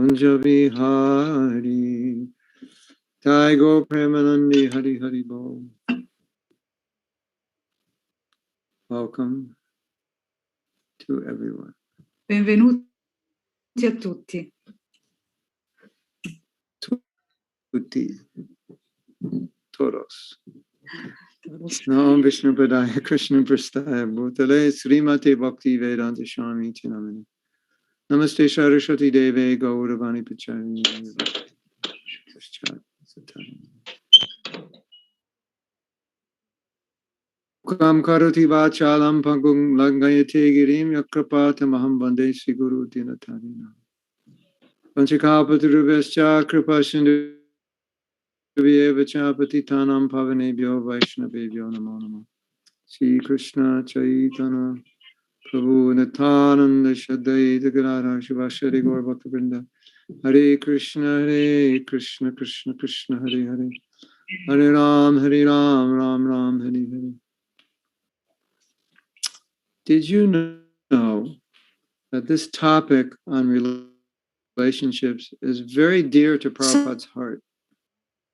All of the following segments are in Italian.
Kunja Vihari Taigo Premanandi Hari Hari Bo. Welcome to everyone. Benvenuti a tutti. Tutti. Todos. Nam Vishnu Padaya Krishna Prastaya Bhutale Srimate Bhakti Vedanta Swami Tinamani. Namaste Saraswati Deve Gauravani Pachari. Kam Karoti Vachalam Pangum Langayate Girim Yakrapata Maham Bande Siguru Dinatarina. Panchakalpatarubhascha Kripashindu Vyevachapati Tanam Pavanebhyo Vaishnavebhyo Namo Namo. Sri Krishna Chaitanya Prabhu Nityananda Shaddaita Gadadhar Shivashari Gaur Bhaktavrinda. Hare Krishna Krishna Krishna Hare Hare. Hare Ram Ram Ram Hare Hare. Did you know that this topic on relationships is very dear to Prabhupada's heart?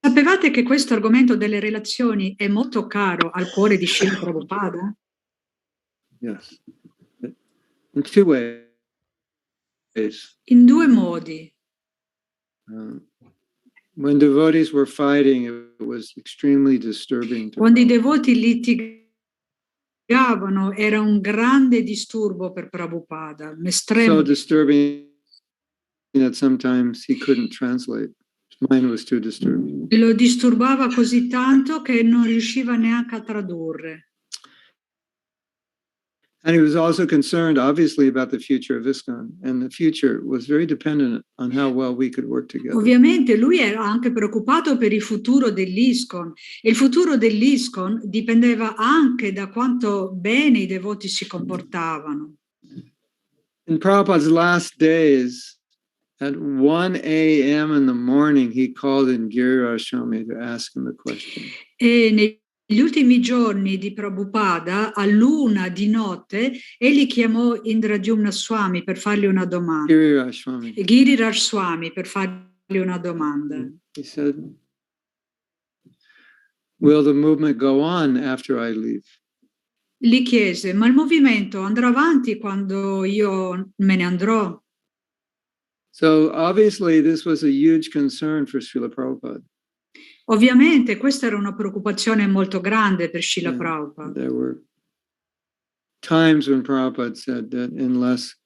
Sapevate che questo argomento delle relazioni è molto caro al cuore di Srila Prabhupada? Yes. In two ways. In due modi. When devotees were fighting, it was extremely disturbing to Quando i Prabhupada. devoti litigavano era un grande disturbo per Prabhupada, un estremo So disturbing that sometimes he couldn't translate. His mind was too disturbed. Lo disturbava così tanto che non riusciva neanche a tradurre. And he was also concerned, obviously, about the future of ISKCON. And the future was very dependent on how well we could work together. Ovviamente lui era anche preoccupato per il futuro dell'ISKCON e il futuro dell'ISKCON dipendeva anche da quanto bene i devoti si comportavano. In Prabhupada's last days, at 1 a.m. in the morning, he called in Giriraj Swami to ask him a question. E negli ultimi giorni di Prabhupada, all'1 di notte, egli chiamò Indradyumna Swami per fargli una domanda. Giriraj Swami per fargli una domanda. He said, "Will the movement go on after I leave?" Gli chiese, ma il movimento andrà avanti quando io me ne andrò? So obviously this was a huge concern for Srila Prabhupada. Ovviamente questa era una preoccupazione molto grande per Srila Prabhupada. There were times when Prabhupada said that unless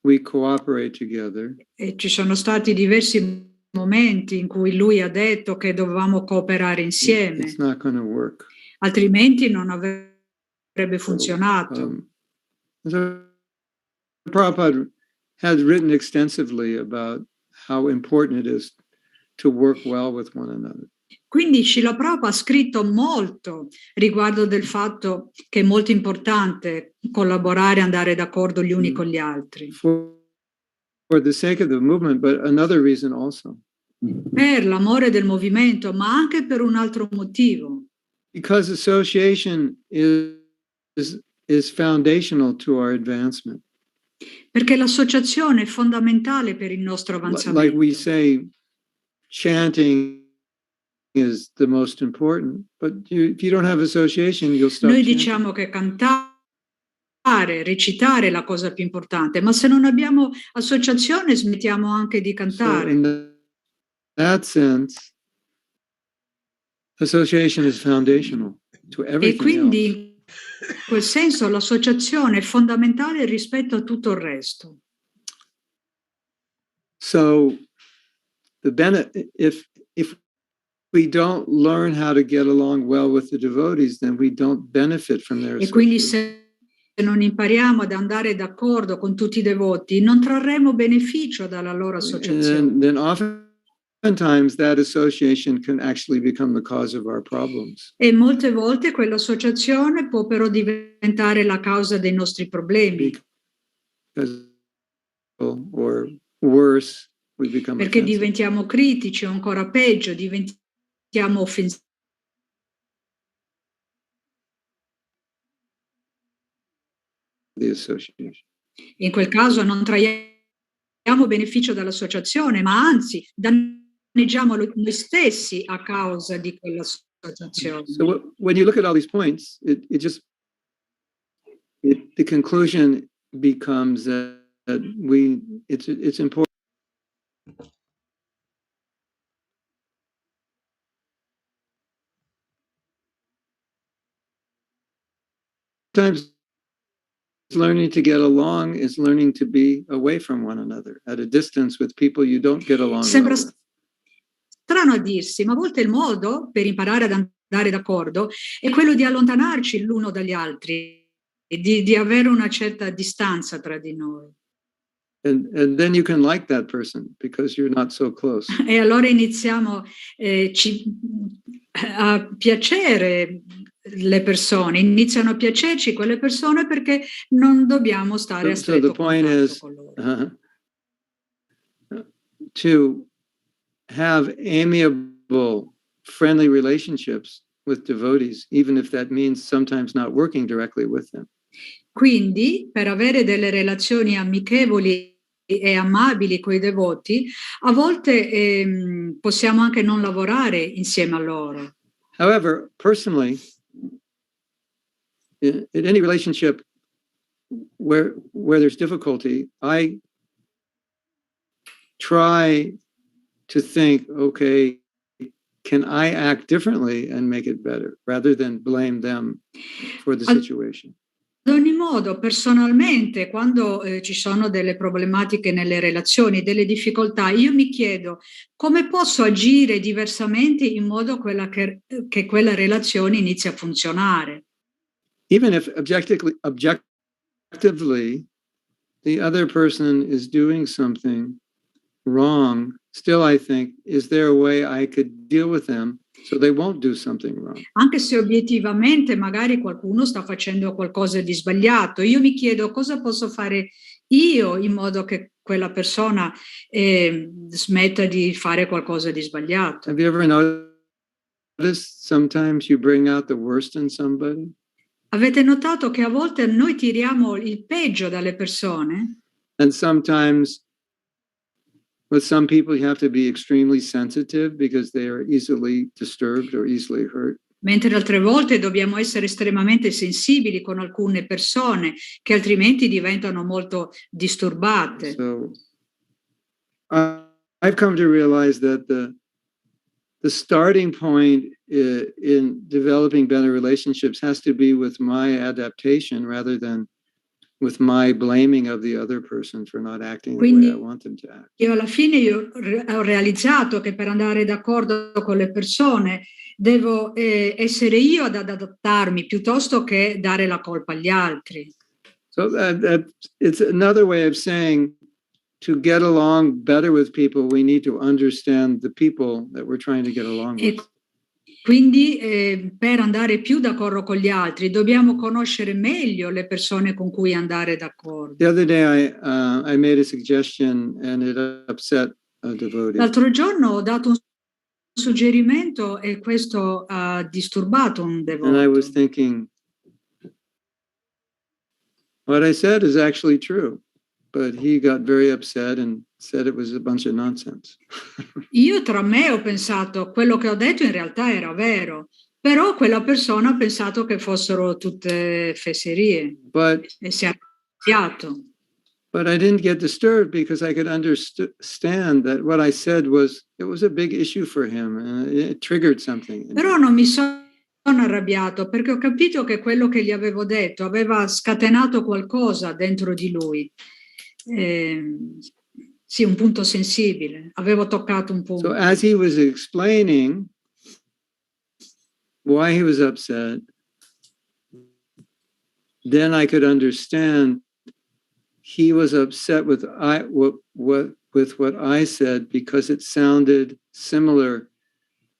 we cooperate together, e ci sono stati diversi momenti in cui lui ha detto che dovevamo cooperare insieme, it's not going to work. altrimenti non avrebbe funzionato. So Prabhupada has written extensively about how important it is to work well with one another. Quindi Srila Prabhupada ha scritto molto riguardo del fatto che è molto importante collaborare e andare d'accordo gli uni con gli altri. For the sake of the movement, but another reason also. Per l'amore del movimento, ma anche per un altro motivo. Because association is foundational to our advancement. Perché l'associazione è fondamentale per il nostro avanzamento. Like we say, chanting is the most important, but if you don't have association, you'll stop Noi chanting. diciamo che cantare, recitare è la cosa più importante, ma se non abbiamo associazione smettiamo anche di cantare. So in that sense, association is foundational to everything E quindi else. in quel senso l'associazione è fondamentale rispetto a tutto il resto. So if we don't learn how to get along well with the devotees, then we don't benefit from their E quindi association. se non impariamo ad andare d'accordo con tutti i devoti, non trarremo beneficio dalla loro associazione. Then oftentimes that association can actually become the cause of our problems. E molte volte quell'associazione può però diventare la causa dei nostri problemi. Or worse, we become Perché offensive. diventiamo critici o ancora peggio, diventiamo offensivi. The association. In quel caso non traiamo beneficio dall'associazione, ma anzi danneggiamo noi stessi a causa di quell'associazione. So when you look at all these points, the conclusion becomes that it's important. Sometimes learning to get along is learning to be away from one another, at a distance with people you don't get along Sembra well with. Strano a dirsi, ma a volte il modo per imparare ad andare d'accordo è quello di allontanarci l'uno dagli altri, di avere una certa distanza tra di noi. And then you can like that person because you're not so close. E allora iniziamo a piacere le persone, iniziano a piacerci quelle persone perché non dobbiamo stare a stretto contatto con loro. To have amiable, friendly relationships with devotees, even if that means sometimes not working directly with them. Quindi, per avere delle relazioni amichevoli e amabili con i devoti, a volte possiamo anche non lavorare insieme a loro. However, personally, in any relationship where there's difficulty, I try to think, okay, can I act differently and make it better, rather than blame them for the situation? Ad ogni modo, personalmente, quando ci sono delle problematiche nelle relazioni, delle difficoltà, io mi chiedo come posso agire diversamente in modo che quella relazione inizi a funzionare. Even if objectively the other person is doing something wrong, still I think, is there a way I could deal with them so they won't do something wrong? Anche se obiettivamente magari qualcuno sta facendo qualcosa di sbagliato, io mi chiedo cosa posso fare io in modo che quella persona smetta di fare qualcosa di sbagliato. Have you ever noticed sometimes you bring out the worst in somebody? Avete notato che a volte noi tiriamo il peggio dalle persone? And sometimes with some people you have to be extremely sensitive because they are easily disturbed or easily hurt. Mentre altre volte dobbiamo essere estremamente sensibili con alcune persone che altrimenti diventano molto disturbate. So I've come to realize that the starting point in developing better relationships has to be with my adaptation rather than with my blaming of the other person for not acting the way I want them to act. Io alla fine ho realizzato che per andare d'accordo con le persone devo essere io ad adattarmi piuttosto che dare la colpa agli altri. So it's another way of saying to get along better with people, we need to understand the people that we're trying to get along with. Quindi per andare più d'accordo con gli altri dobbiamo conoscere meglio le persone con cui andare d'accordo. The other day I made a suggestion and it upset a devotee. L'altro giorno ho dato un suggerimento e questo ha disturbato un devoto. And I was thinking, what I said is actually true, but he got very upset and said it was a bunch of nonsense. Io tra me ho pensato, quello che ho detto in realtà era vero, però quella persona ha pensato che fossero tutte fesserie e si è arrabbiato. But I didn't get disturbed because I could understand that what I said was a big issue for him and it triggered something. Però non mi sono arrabbiato perché ho capito che quello che gli avevo detto aveva scatenato qualcosa dentro di lui. Sì, un punto sensibile. Avevo toccato un punto. So as he was explaining why he was upset, then I could understand he was upset with what I said because it sounded similar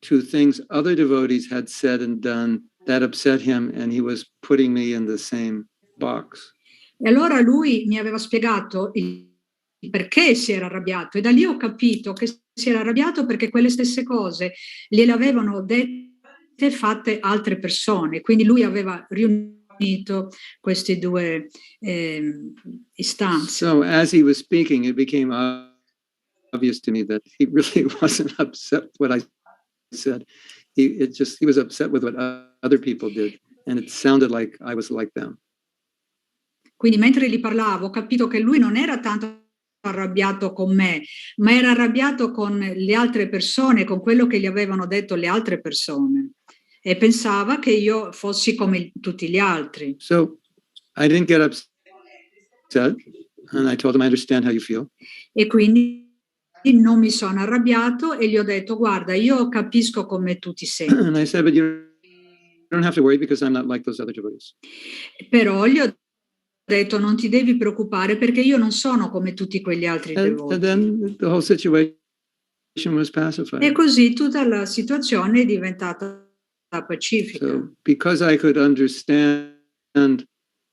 to things other devotees had said and done that upset him, and he was putting me in the same box. E allora lui mi aveva spiegato il perché si era arrabbiato e da lì ho capito che si era arrabbiato perché quelle stesse cose gliele avevano dette e fatte altre persone, quindi lui aveva riunito unito queste due istanze. So as he was speaking, it became obvious to me that he really wasn't upset with what I said. He was upset with what other people did, and it sounded like I was like them. Quindi mentre gli parlavo ho capito che lui non era tanto arrabbiato con me, ma era arrabbiato con le altre persone, con quello che gli avevano detto le altre persone, e pensava che io fossi come tutti gli altri. So I didn't get upset, and I told him I understand how you feel. E quindi non mi sono arrabbiato e gli ho detto: guarda, io capisco come tu ti senti. And I said, but you don't have to worry because I'm not like those other devotees. Però gli ho detto: non ti devi preoccupare perché io non sono come tutti quegli altri devoti. And then the whole situation was pacified. E così tutta la situazione è diventata pacifica. So because I could understand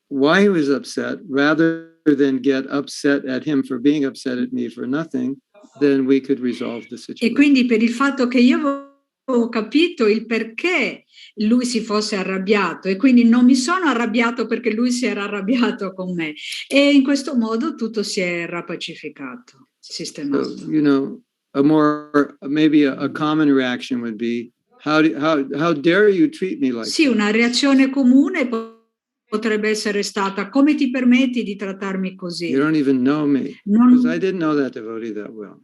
why he was upset, rather than get upset at him for being upset at me for nothing, then we could resolve the situation. E quindi per il fatto che io avevo capito il perché lui si fosse arrabbiato e quindi non mi sono arrabbiato perché lui si era arrabbiato con me, e in questo modo tutto si è rapacificato, sistemato. So, maybe a common reaction would be, how dare you treat me like Sì, una reazione comune potrebbe essere stata: come ti permetti di trattarmi così? You don't even know me, because I didn't know that devotee that well.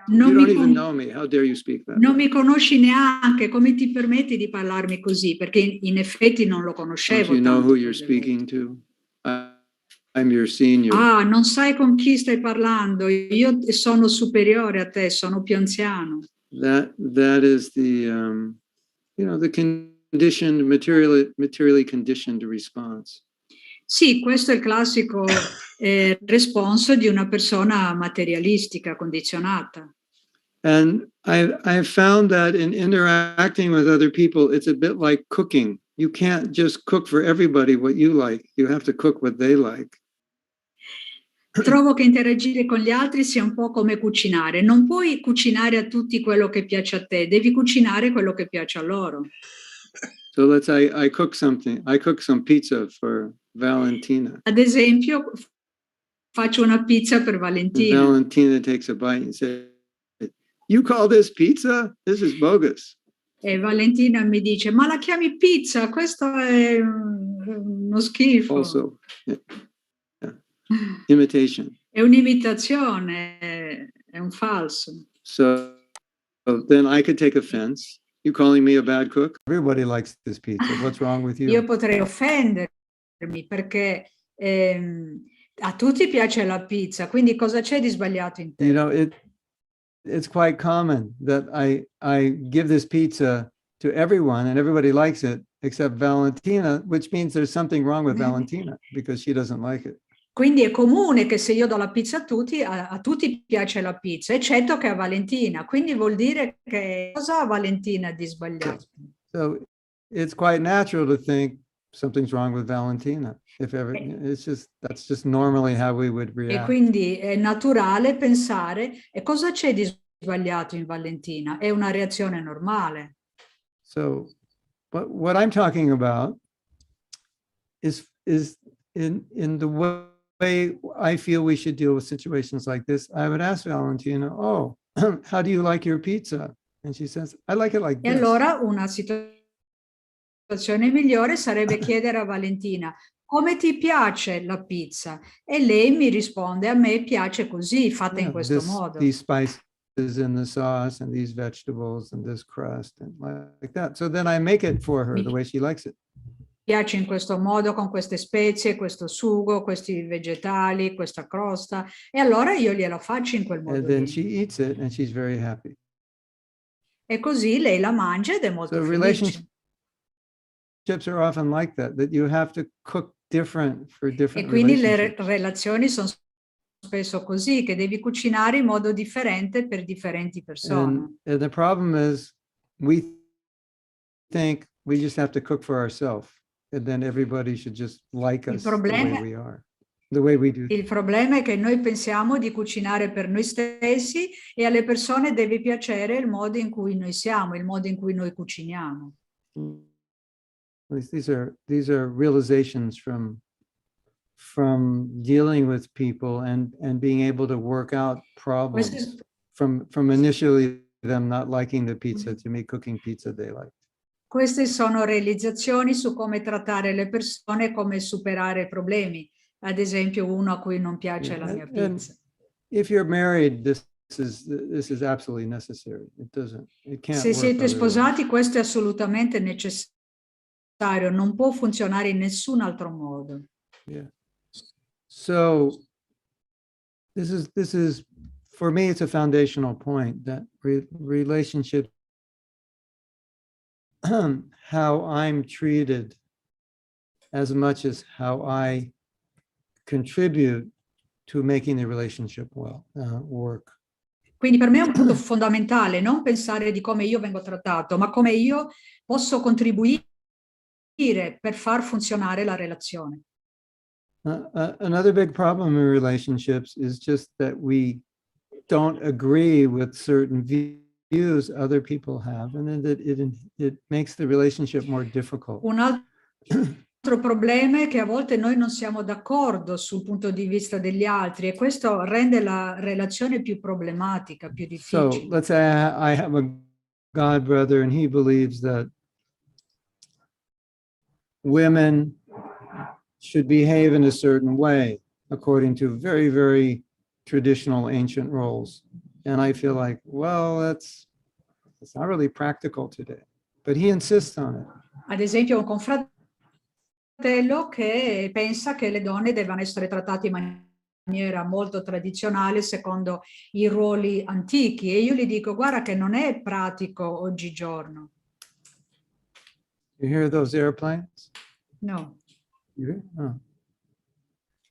You don't even know me, how dare you speak that non way? mi conosci neanche, come ti permetti di parlarmi così? Perché in effetti non lo conoscevo. Don't you know tanto who you're speaking to? I'm your senior. Ah, non sai con chi stai parlando, io sono superiore a te, sono più anziano. That is the conditioned, materially conditioned response. Sì, questo è il classico responso di una persona materialistica, condizionata. And I've found that in interacting with other people, it's a bit like cooking. You can't just cook for everybody what you like. You have to cook what they like. Trovo che interagire con gli altri sia un po' come cucinare. Non puoi cucinare a tutti quello che piace a te, devi cucinare quello che piace a loro. So let's say I cook something. I cook some pizza for Valentina. Ad esempio, faccio una pizza per Valentina. And Valentina takes a bite and says, "You call this pizza? This is bogus." E Valentina mi dice: ma la chiami pizza? Questo è uno schifo. Also, yeah. Imitation. È un'imitazione, è un falso. So then I could take offense. You calling me a bad cook? Everybody likes this pizza. What's wrong with you? Io potrei offendermi perché a tutti piace la pizza, quindi cosa c'è di sbagliato in te? You know, it's quite common that I give this pizza to everyone and everybody likes it except Valentina, which means there's something wrong with Valentina because she doesn't like it. Quindi è comune che se io do la pizza a tutti piace la pizza, eccetto che a Valentina. Quindi vuol dire che cosa ha Valentina di sbagliato? So it's quite natural to think something's wrong with Valentina. That's just normally how we would react. E quindi è naturale pensare: e cosa c'è di sbagliato in Valentina? È una reazione normale. So what I'm talking about is in the way I feel we should deal with situations like this. I would ask Valentina, "Oh, how do you like your pizza?" And she says, "I like it like E this." allora una situazione migliore sarebbe chiedere a Valentina: come ti piace la pizza? E lei mi risponde: a me piace così, fatta in questo modo. These spices in the sauce and these vegetables and this crust and like that. So then I make it for her the way she likes it. Piace in questo modo, con queste spezie, questo sugo, questi vegetali, questa crosta, e allora io glielo faccio in quel modo. And then she eats it and she's very happy. E così lei la mangia ed è molto felice. Relationships are often like that you have to cook different for different. E quindi le relazioni sono spesso così, che devi cucinare in modo differente per differenti persone. And the problem is we think we just have to cook for ourselves. And then everybody should just like us the way we are, the way we do. Il problema è che noi pensiamo di cucinare per noi stessi e alle persone deve piacere il modo in cui noi siamo, il modo in cui noi cuciniamo. at least these are realizations from dealing with people and being able to work out problems from initially them not liking the pizza to me cooking pizza they like. Queste sono realizzazioni su come trattare le persone, come superare problemi. Ad esempio, uno a cui non piace la mia pizza. If you're married, this is absolutely necessary. It can't Se siete work sposati, questo è assolutamente necessario, non può funzionare in nessun altro modo. Yeah. So this is for me, it's a foundational point that relationship, how I'm treated as much as how I contribute to making the relationship work. Quindi per me è un punto fondamentale non pensare di come io vengo trattato, ma come io posso contribuire per far funzionare la relazione. Another big problem in relationships is just that we don't agree with certain views other people have, and then that it makes the relationship more difficult. Un altro problema è che a volte noi non siamo d'accordo sul punto di vista degli altri e questo rende la relazione più problematica, più difficile. So let's say I have a God brother and he believes that women should behave in a certain way according to very, very traditional ancient roles. And I feel like, well, it's not really practical today, but he insists on it. Ad esempio, un confratello che pensa che le donne devono essere trattate in maniera molto tradizionale secondo i ruoli antichi e io gli dico, guarda che non è pratico oggigiorno. You hear those airplanes? No. You hear? Oh.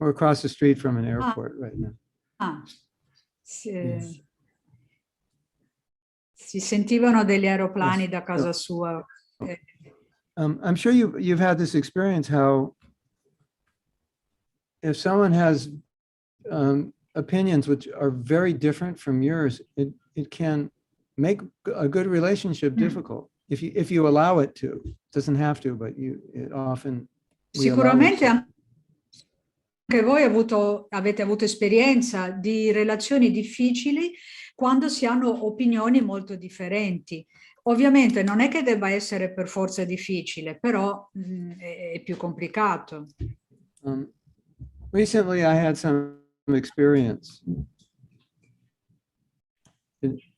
We're across the street from an airport right now. Si sentivano degli aeroplani da casa sua. I'm sure you've had this experience how if someone has opinions which are very different from yours, it can make a good relationship difficult if you allow it to. It doesn't have to, but it often. Sicuramente anche voi avete avuto esperienza di relazioni difficili quando si hanno opinioni molto differenti. Ovviamente non è che debba essere per forza difficile, però è più complicato. Recently I had some experience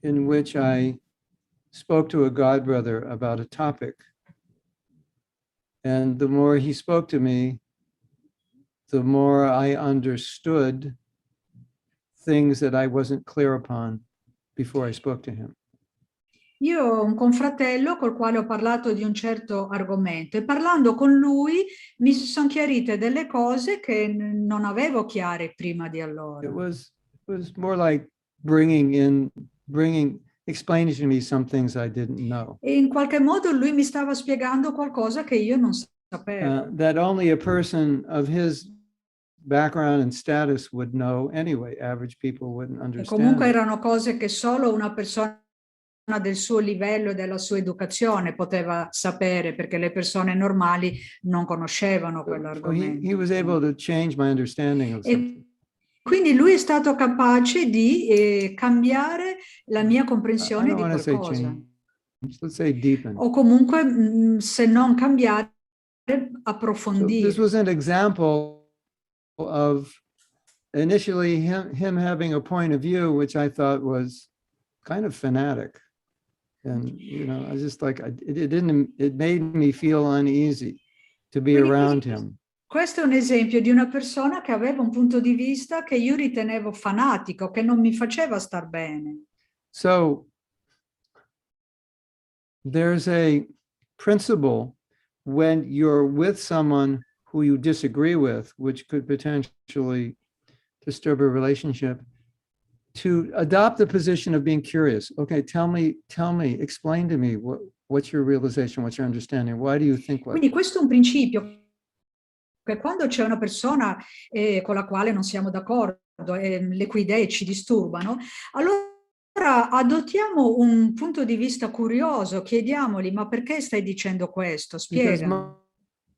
in which I spoke to a God brother about a topic. And the more he spoke to me, the more I understood things that I wasn't clear upon before I spoke to him. Io ho un confratello col quale ho parlato di un certo argomento e parlando con lui mi sono chiarite delle cose che non avevo chiare prima di allora. It was more like explaining to me some things I didn't know. E in qualche modo lui mi stava spiegando qualcosa che io non sapevo. That only a person of his background and status would know anyway. Average people wouldn't understand. E comunque erano cose che solo una persona del suo livello e della sua educazione poteva sapere, perché le persone normali non conoscevano quell'argomento. He was able to change my understanding of something. Quindi lui è stato capace di cambiare la mia comprensione di qualcosa. Let's say deepen. O comunque, se non cambiare, approfondire. So this was an example of initially him having a point of view which I thought was kind of fanatic. And I just like it made me feel uneasy to be around him. Questo è un esempio di una persona che aveva un punto di vista che io ritenevo fanatico, che non mi faceva star bene. So there's a principle when you're with someone who you disagree with, which could potentially disturb a relationship, to adopt the position of being curious. Okay, tell me, explain to me what's your realization, what's your understanding, why do you think like. Quindi questo è un principio che quando c'è una persona con la quale non siamo d'accordo, le cui idee ci disturbano, allora adottiamo un punto di vista curioso, chiediamogli, ma perché stai dicendo questo? Spiegami.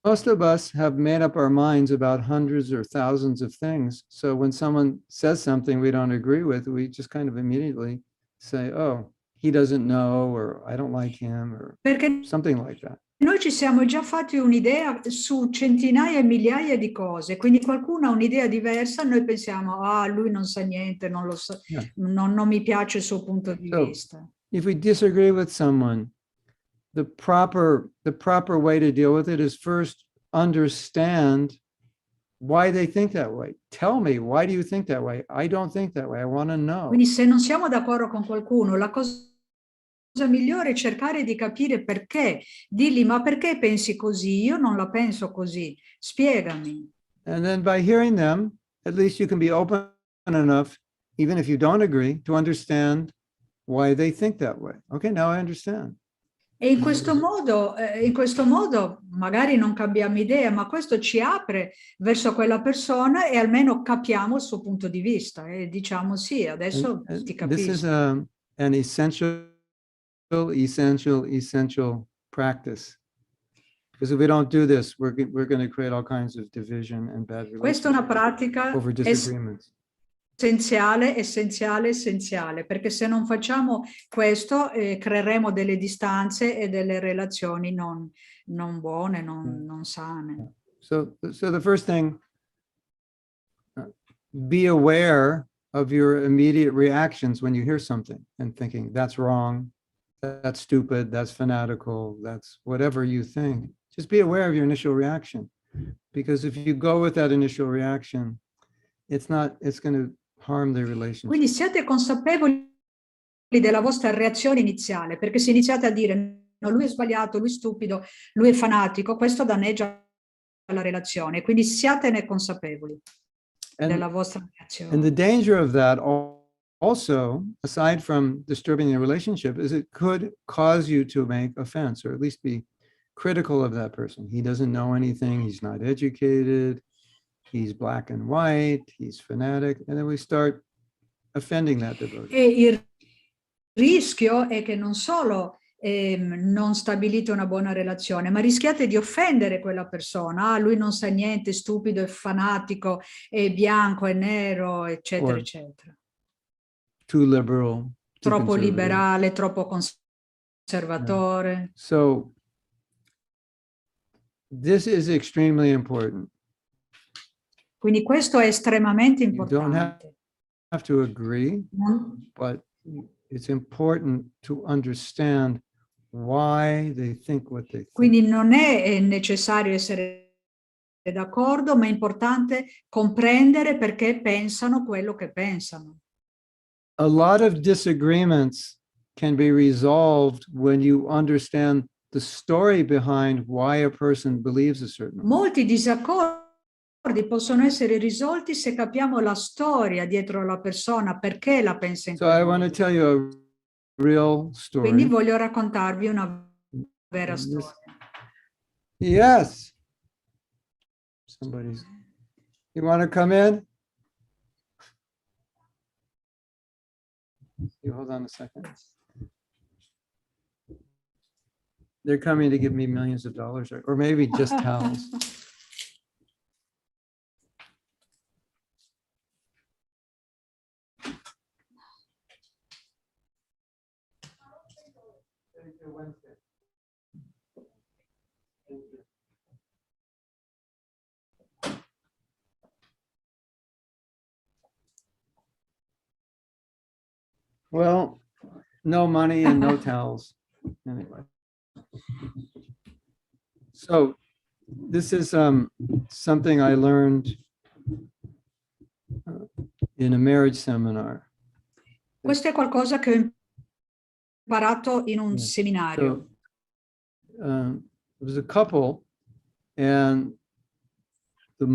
most of us have made up our minds about hundreds or thousands of things. So when someone says something we don't agree with, we just kind of immediately say, oh, he doesn't know, or I don't like him, or something like that. Noi ci siamo già fatti un'idea su centinaia e migliaia di cose, quindi qualcuno ha un'idea diversa, noi pensiamo, ah, lui non sa niente, non lo sa, Yeah. non mi piace il suo punto di vista. If we disagree with someone, the proper way to deal with it is first understand why they think that way. Tell me, why do you think that way? I don't think that way. I want to know. Quindi se non siamo d'accordo con qualcuno, la cosa migliore è cercare di capire perché. Digli, ma perché pensi così? Io non la penso così. Spiegami. And then by hearing them, at least you can be open enough, even if you don't agree, to understand why they think that way. Okay, now I understand. E in questo modo, magari non cambiamo idea, ma questo ci apre verso quella persona e almeno capiamo il suo punto di vista e diciamo sì, adesso ti capisco. This is an essential practice. Because if we don't do this, we're going to create all kinds of division and bad relationships. Questa è una pratica over disagreements. Essenziale, perché se non facciamo questo creeremo delle distanze e delle relazioni non buone, non sane. So the first thing, be aware of your immediate reactions when you hear something and thinking, that's wrong, that's stupid, that's fanatical, that's whatever you think. Just be aware of your initial reaction. Because if you go with that initial reaction, it's going to harm the relationship. Quindi siate consapevoli della vostra reazione iniziale, perché se iniziate a dire no, lui è sbagliato, lui è stupido, lui è fanatico, questo danneggia la relazione, quindi siatene consapevoli della vostra reazione. And the danger of that also, aside from disturbing the relationship, is it could cause you to make offense, or at least be critical of that person. He doesn't know anything, he's not educated, he's black and white, he's fanatic, and then we start offending that devotee. E il rischio è che non solo non stabilite una buona relazione, ma rischiate di offendere quella persona. Ah, lui non sa niente, è stupido, è fanatico, è bianco, è nero, eccetera, eccetera. Too liberal. Troppo liberale, troppo conservatore. Yeah. So, this is extremely important. Quindi questo è estremamente You don't importante. have to agree, but it's important to understand why they think what they think. Quindi non è necessario essere d'accordo, ma è importante comprendere perché pensano quello che pensano. A lot of disagreements can be resolved when you understand the story behind why a person believes a certain way. Molti disaccordi possono essere risolti se capiamo la storia dietro la persona, perché la pensa in So I want to tell you a real story. Quindi voglio raccontarvi una vera storia. Yes. You want to come in? You hold on a second. They're coming to give me millions of dollars, or maybe just towels. Well, no money and no towels. Anyway. So this is something I learned in a marriage seminar. Questo è qualcosa che ho imparato in un seminario. So, it was a couple, and the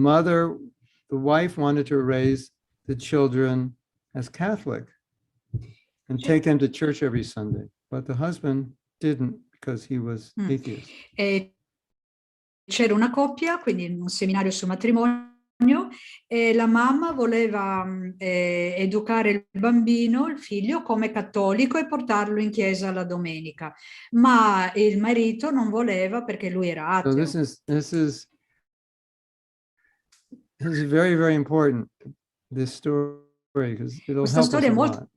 wife wanted to raise the children as Catholic and take them to church every Sunday, but the husband didn't because he was atheist. C'era una coppia, quindi in un seminario sul matrimonio, e la mamma voleva educare il bambino, il figlio, come cattolico e portarlo in chiesa la domenica, ma il marito non voleva perché lui era ateo. So this is very, very important, this story, because it'll Questa help us storia a è molto lot.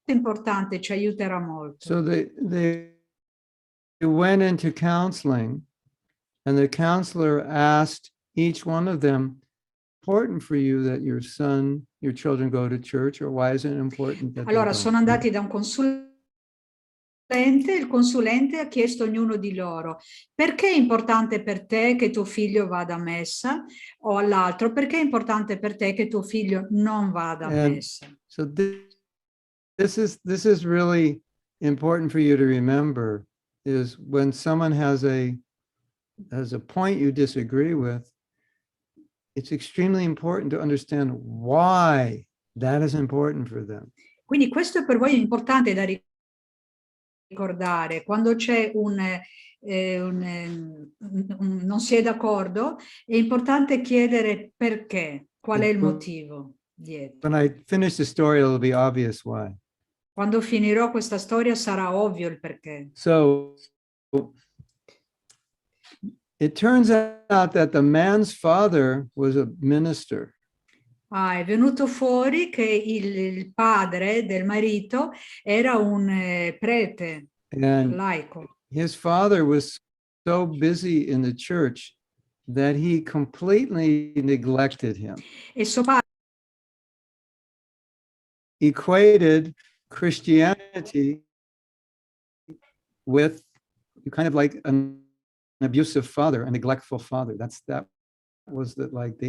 importante, ci aiuterà molto. So they went into counseling, and the counselor asked each one of them, important for you that your children go to church, or why is it important that Allora, they sono don't? andati da un consulente, il consulente ha chiesto a ognuno di loro: perché è importante per te che tuo figlio vada a messa? O all'altro: perché è importante per te che tuo figlio non vada a messa? So this is really important for you to remember, is when someone has a point you disagree with, it's extremely important to understand why that is important for them. Quindi questo per voi è importante da ricordare. Quando c'è non si è d'accordo, è importante chiedere perché, qual è il motivo dietro. When I finish the story, it'll be obvious why. Quando finirò questa storia sarà ovvio il perché. So it turns out that the man's father was a minister. È venuto fuori che il padre del marito era un prete laico. His father was so busy in the church that he completely neglected him. E suo padre Equated Christianity with kind of like an abusive father, a neglectful father. That was the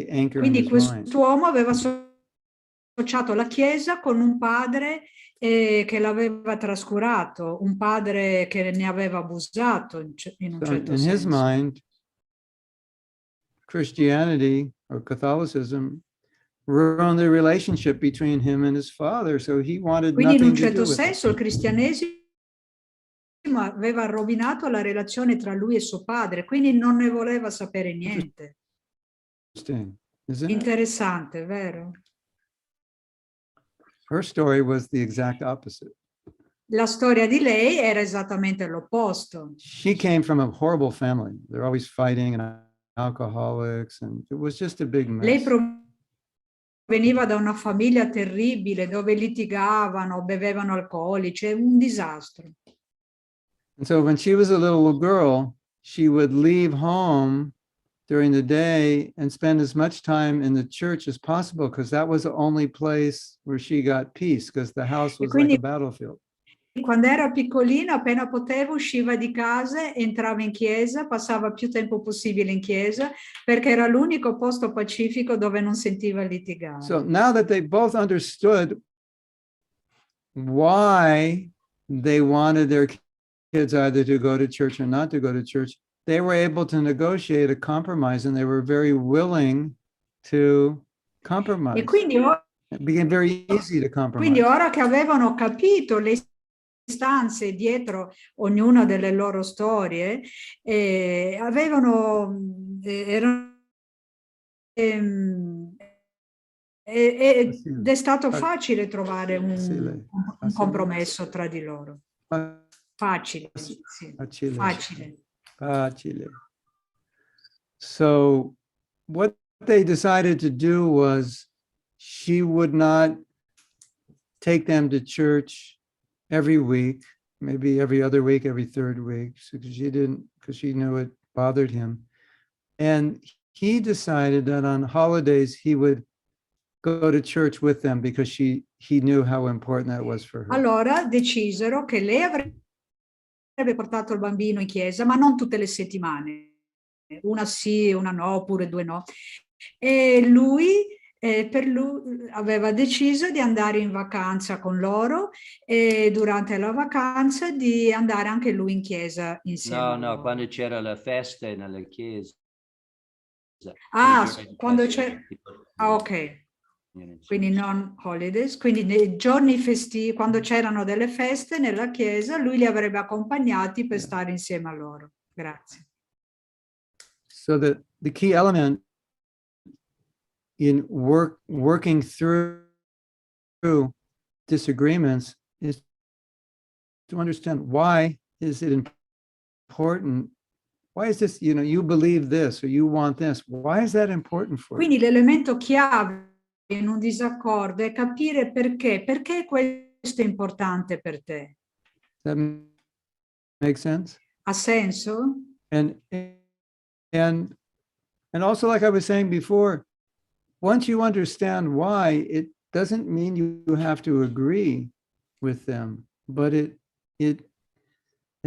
anchor in his mind. Quindi quest'uomo aveva associato la Chiesa con un padre che l'aveva trascurato, un padre che ne aveva abusato in un certo senso. In his mind, Christianity or Catholicism ruined the relationship between him and his father, so he wanted Quindi in un nothing to certo do with senso it. il cristianesimo aveva rovinato la relazione tra lui e suo padre, quindi non ne voleva sapere niente. Interessante, vero? Her story was the exact opposite. La storia di lei era esattamente l'opposto. She came from a horrible family. They're always fighting and alcoholics, and it was just a big mess. Lei veniva da una famiglia terribile dove litigavano, bevevano alcolici, un disastro. And so when she was a little girl, she would leave home during the day and spend as much time in the church as possible, because that was the only place where she got peace, because the house was like a battlefield. Quando era piccolina, appena poteva, usciva di casa, entrava in chiesa, passava più tempo possibile in chiesa, perché era l'unico posto pacifico dove non sentiva litigare. So now that they both understood why they wanted their kids either to go to church or not to go to church, they were able to negotiate a compromise, and they were very willing to compromise. E quindi, it became very easy to compromise. Quindi ora che avevano capito le istanze dietro ognuna delle loro storie, ed è stato facile trovare un compromesso tra di loro. Facile, sì. Facile. So what they decided to do was, she would not take them to church every week, maybe every other week, every third week, because she knew it bothered him. And he decided that on holidays he would go to church with them, because he knew how important that was for her. Allora decisero che lei avrebbe portato il bambino in chiesa, ma non tutte le settimane, una sì, una no, oppure 2 no. E per lui aveva deciso di andare in vacanza con loro, e durante la vacanza di andare anche lui in chiesa insieme a loro. No, quando c'era la festa nella chiesa. Quando c'era... ok. Quindi non holidays, quindi nei giorni festivi, quando c'erano delle feste nella chiesa, lui li avrebbe accompagnati per stare insieme a loro. Grazie. So the key element in working through disagreements is to understand why is it important. Why is this, you believe this or you want this? Why is that important for you? Quindi l'elemento chiave in un disaccordo è capire perché questo è importante per te. Does that make sense? Ha senso? And also, like I was saying before, once you understand why, it doesn't mean you have to agree with them, but it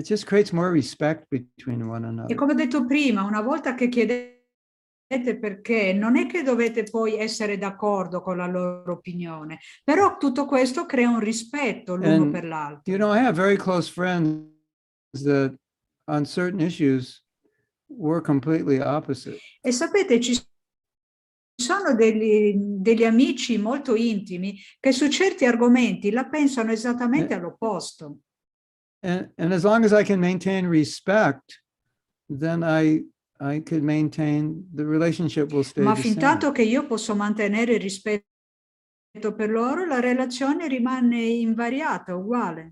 just creates more respect between one another. E come ho detto prima, una volta che chiedete perché, non è che dovete poi essere d'accordo con la loro opinione, però tutto questo crea un rispetto l'uno per l'altro. I have very close friends that on certain issues were completely opposite. E sapete, ci sono degli amici molto intimi che su certi argomenti la pensano esattamente all'opposto. And as long as I can maintain respect, then I could maintain the relationship will stay Ma the fin same. tanto che io posso mantenere il rispetto per loro, la relazione rimane invariata, uguale.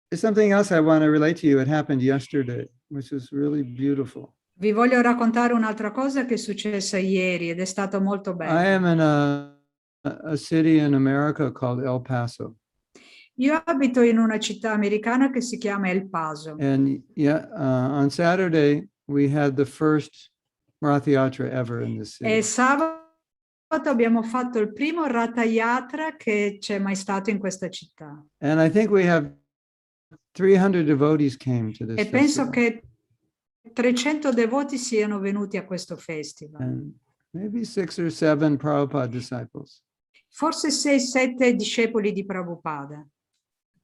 There's something else I want to relate to you. It happened yesterday, which was really beautiful. Vi voglio raccontare un'altra cosa che è successa ieri ed è stato molto bello. I am in a city in America called El Paso. Io abito in una città americana che si chiama El Paso. And on Saturday, we had the first Rath Yatra ever in this city. E sabato abbiamo fatto il primo Ratha Yatra che c'è mai stato in questa città. And I think we have 300 devotees came to this E penso festival. che 300 devoti siano venuti a questo festival. And maybe 6 or 7 Prabhupada disciples. Forse 6-7 discepoli di Prabhupada.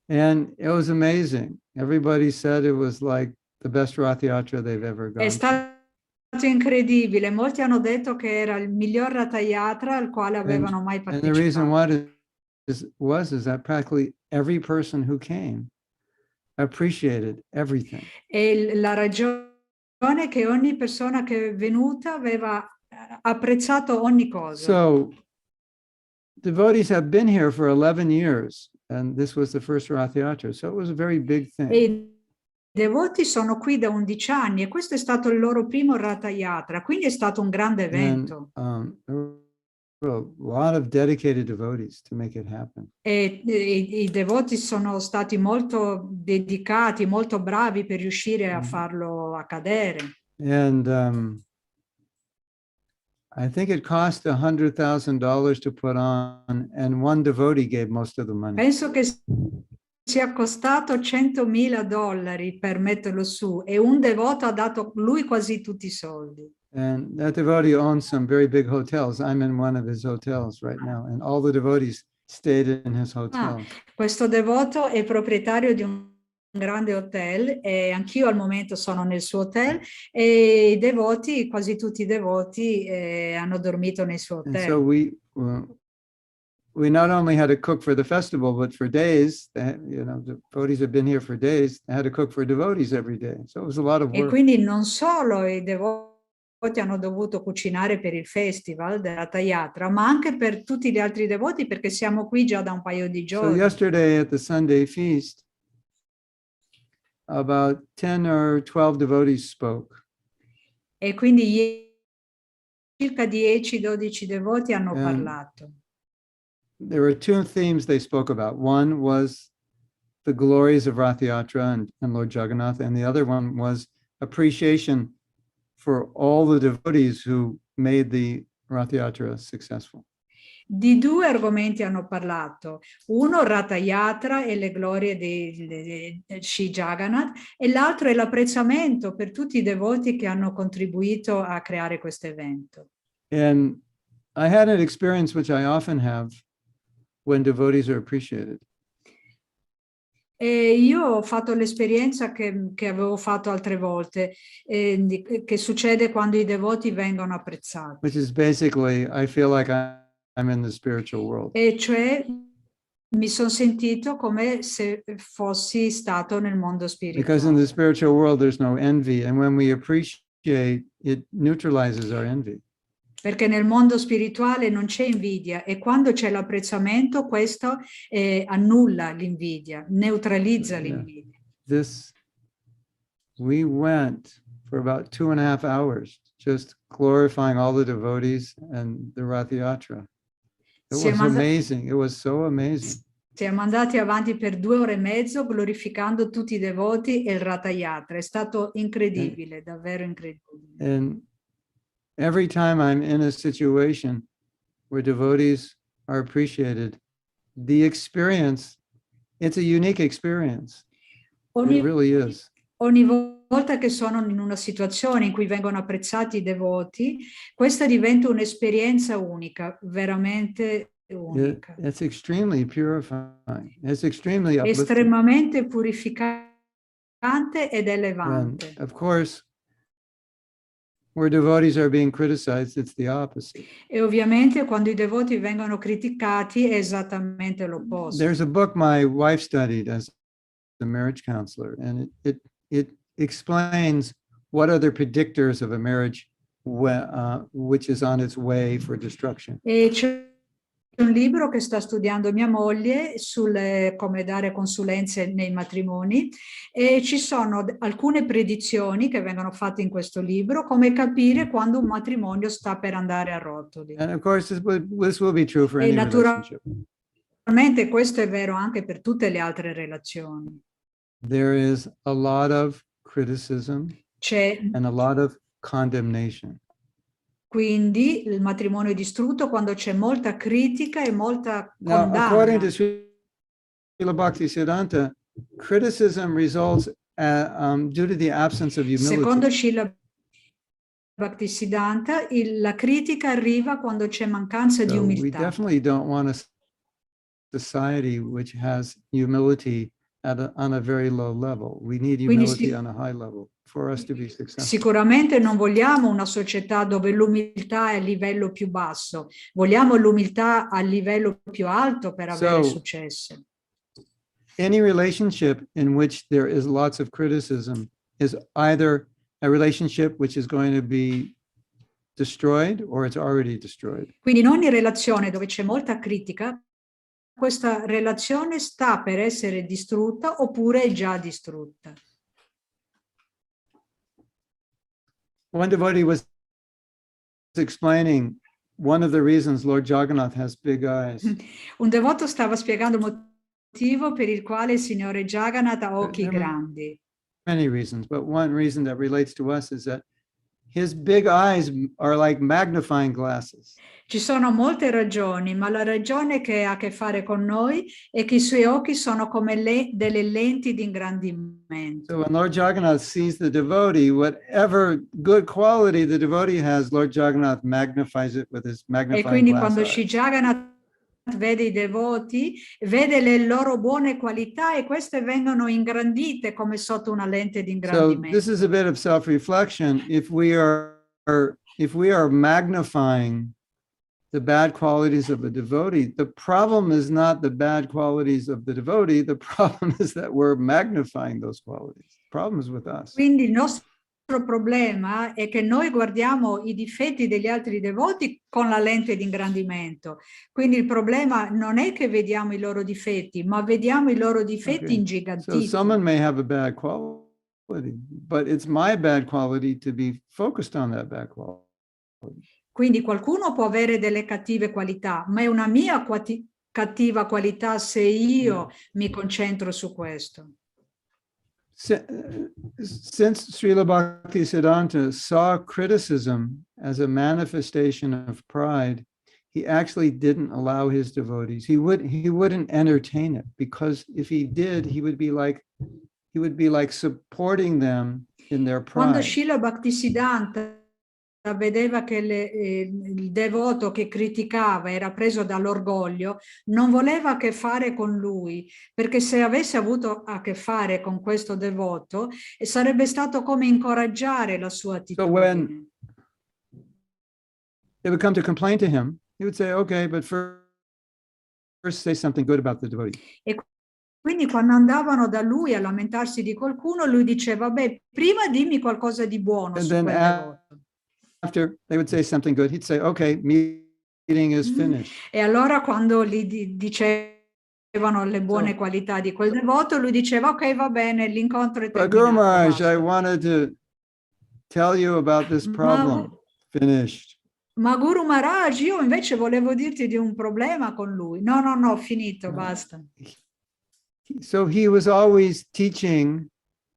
And it was amazing. Everybody said it was like the best Rath Yatra they've ever gone È to. stato incredibile. Molti hanno detto che era il miglior Ratha Yatra al quale avevano mai And the reason partecipato. why is that practically every person who came appreciated everything. E la ragione è che ogni persona che è venuta aveva apprezzato ogni cosa. So devotees have been here for 11 years, and this was the first Rath Yatra, so it was a very big thing. E i devoti sono qui da 11 anni e questo è stato il loro primo Ratha Yatra, quindi è stato un grande evento. There were a lot of dedicated devotees to make it happen. E i devoti sono stati molto dedicati, molto bravi per riuscire a farlo accadere. And I think it cost $100,000 to put on, and one devotee gave most of the money. Penso che sia costato $100.000 per metterlo su e un devoto ha dato lui quasi tutti i soldi. And that devotee owns some very big hotels. I'm in one of his hotels right now, and all the devotees stayed in his hotel. Questo devoto è proprietario di un grande hotel e anch'io al momento sono nel suo hotel e i devoti, quasi tutti i devoti hanno dormito nel suo hotel. And so we not only had to cook for the festival, but for days, the devotees have been here for days, they had to cook for devotees every day. So it was a lot of work. E quindi non solo i devoti hanno dovuto cucinare per il festival della Ratha Yatra, ma anche per tutti gli altri devoti perché siamo qui già da un paio di giorni. So yesterday at the Sunday feast, about 10 or 12 devotees spoke. E quindi circa 10-12 devoti hanno parlato. There were two themes they spoke about. One was the glories of Rath Yatra and Lord Jagannath, and the other one was appreciation for all the devotees who made the Rath Yatra successful. Di due argomenti hanno parlato, uno Ratha Yatra e le glorie di Sri Jagannath e l'altro è l'apprezzamento per tutti i devoti che hanno contribuito a creare questo evento. And I had an experience which I often have when devotees are appreciated. E io ho fatto l'esperienza che avevo fatto altre volte, che succede quando i devoti vengono apprezzati. Which is basically, I feel like I'm in the spiritual world. E cioè mi sono sentito come se fossi stato nel mondo spirituale. Because in the spiritual world there's no envy, and when we appreciate, it neutralizes our envy. Perché nel mondo spirituale non c'è invidia e quando c'è l'apprezzamento questo annulla l'invidia, neutralizza l'invidia. We went for about 2.5 hours just glorifying all the devotees and the Rath Yatra. It was amazing. It was so amazing. Siamo andati avanti per 2 ore e mezzo glorificando tutti i devoti e il Ratha Yatra. È stato incredibile, davvero incredibile. And every time I'm in a situation where devotees are appreciated, the experience, it's a unique experience. It really is. Ogni volta che sono in una situazione in cui vengono apprezzati i devoti, questa diventa un'esperienza unica, veramente unica. It's extremely purifying. It's extremely uplifting. Estremamente purificante ed elevante. And of course, where devotees are being criticized, it's the opposite. E ovviamente quando i devoti vengono criticati è esattamente l'opposto. There's a book my wife studied as a marriage counselor, and it explains what are the predictors of a marriage which is on its way for destruction. E c'è un libro che sta studiando mia moglie sul come dare consulenze nei matrimoni e ci sono alcune predizioni che vengono fatte in questo libro, come capire quando un matrimonio sta per andare a rotoli. And of course this will be true for any relationship. Naturalmente questo è vero anche per tutte le altre relazioni. There is a lot of criticism and a lot of condemnation. Quindi il matrimonio è distrutto quando c'è molta critica e molta condanna. Now, according to Srila Bhaktisiddhanta, criticism results due to the absence of humility. Secondo Srila Bhaktisiddhanta, la critica arriva quando c'è mancanza di umiltà. We definitely don't want a society which has humility on a very low level. We need humility on a high level for us to be successful. Sicuramente non vogliamo una società dove l'umiltà è a livello più basso, vogliamo l'umiltà a livello più alto per avere successo. Any relationship in which there is lots of criticism is either a relationship which is going to be destroyed or it's already destroyed. Quindi in ogni relazione dove c'è molta critica, questa relazione sta per essere distrutta oppure è già distrutta. One devotee was explaining one of the reasons Lord Jagannath has big eyes. Un devoto stava spiegando il motivo per il quale il Signore Jagannath ha occhi grandi. Many reasons, but one reason that relates to us is that his big eyes are like magnifying glasses. Ci sono molte ragioni, ma la ragione che ha a che fare con noi è che i suoi occhi sono come delle lenti di ingrandimento. So when Lord Jagannath sees the devotee, whatever good quality the devotee has, Lord Jagannath magnifies it with his magnifying glass. E quindi quando Sri Jagannath vede i devoti, vede le loro buone qualità e queste vengono ingrandite come sotto una lente di ingrandimento. So this is a bit of self-reflection. If we are magnifying the bad qualities of a devotee, the problem is not the bad qualities of the devotee, the problem is that we're magnifying those qualities. The problem is with us. Quindi il nostro problema è che noi guardiamo i difetti degli altri devoti con la lente di ingrandimento. Quindi il problema non è che vediamo i loro difetti, ma vediamo i loro difetti ingigantiti. So someone may have a bad quality, but it's my bad quality to be focused on that bad quality. Quindi qualcuno può avere delle cattive qualità, ma è una mia cattiva qualità se io mi concentro su questo. Since Srila Bhaktisiddhanta saw criticism as a manifestation of pride, he actually didn't allow his devotees. He wouldn't entertain it, because if he did, he would be like supporting them in their pride. Quando Srila Bhaktisiddhanta vedeva che il devoto che criticava era preso dall'orgoglio, non voleva a che fare con lui, perché se avesse avuto a che fare con questo devoto sarebbe stato come incoraggiare la sua attitudine. So when they would come to complain to him, he would say, okay, but first say something good about the devotee. E quindi quando andavano da lui a lamentarsi di qualcuno, lui diceva, beh, prima dimmi qualcosa di buono su quel devoto. after they would say something good, he'd say, okay, meeting is finished. E allora quando gli dicevano le buone qualità di quel devoto, lui diceva, ok, va bene, l'incontro è But Guru Maharaj, terminato. I wanted to tell you about this problem. Finished. Ma Guru Maharaj, io invece volevo dirti di un problema con lui. No, no, no, finito, basta. So he was always teaching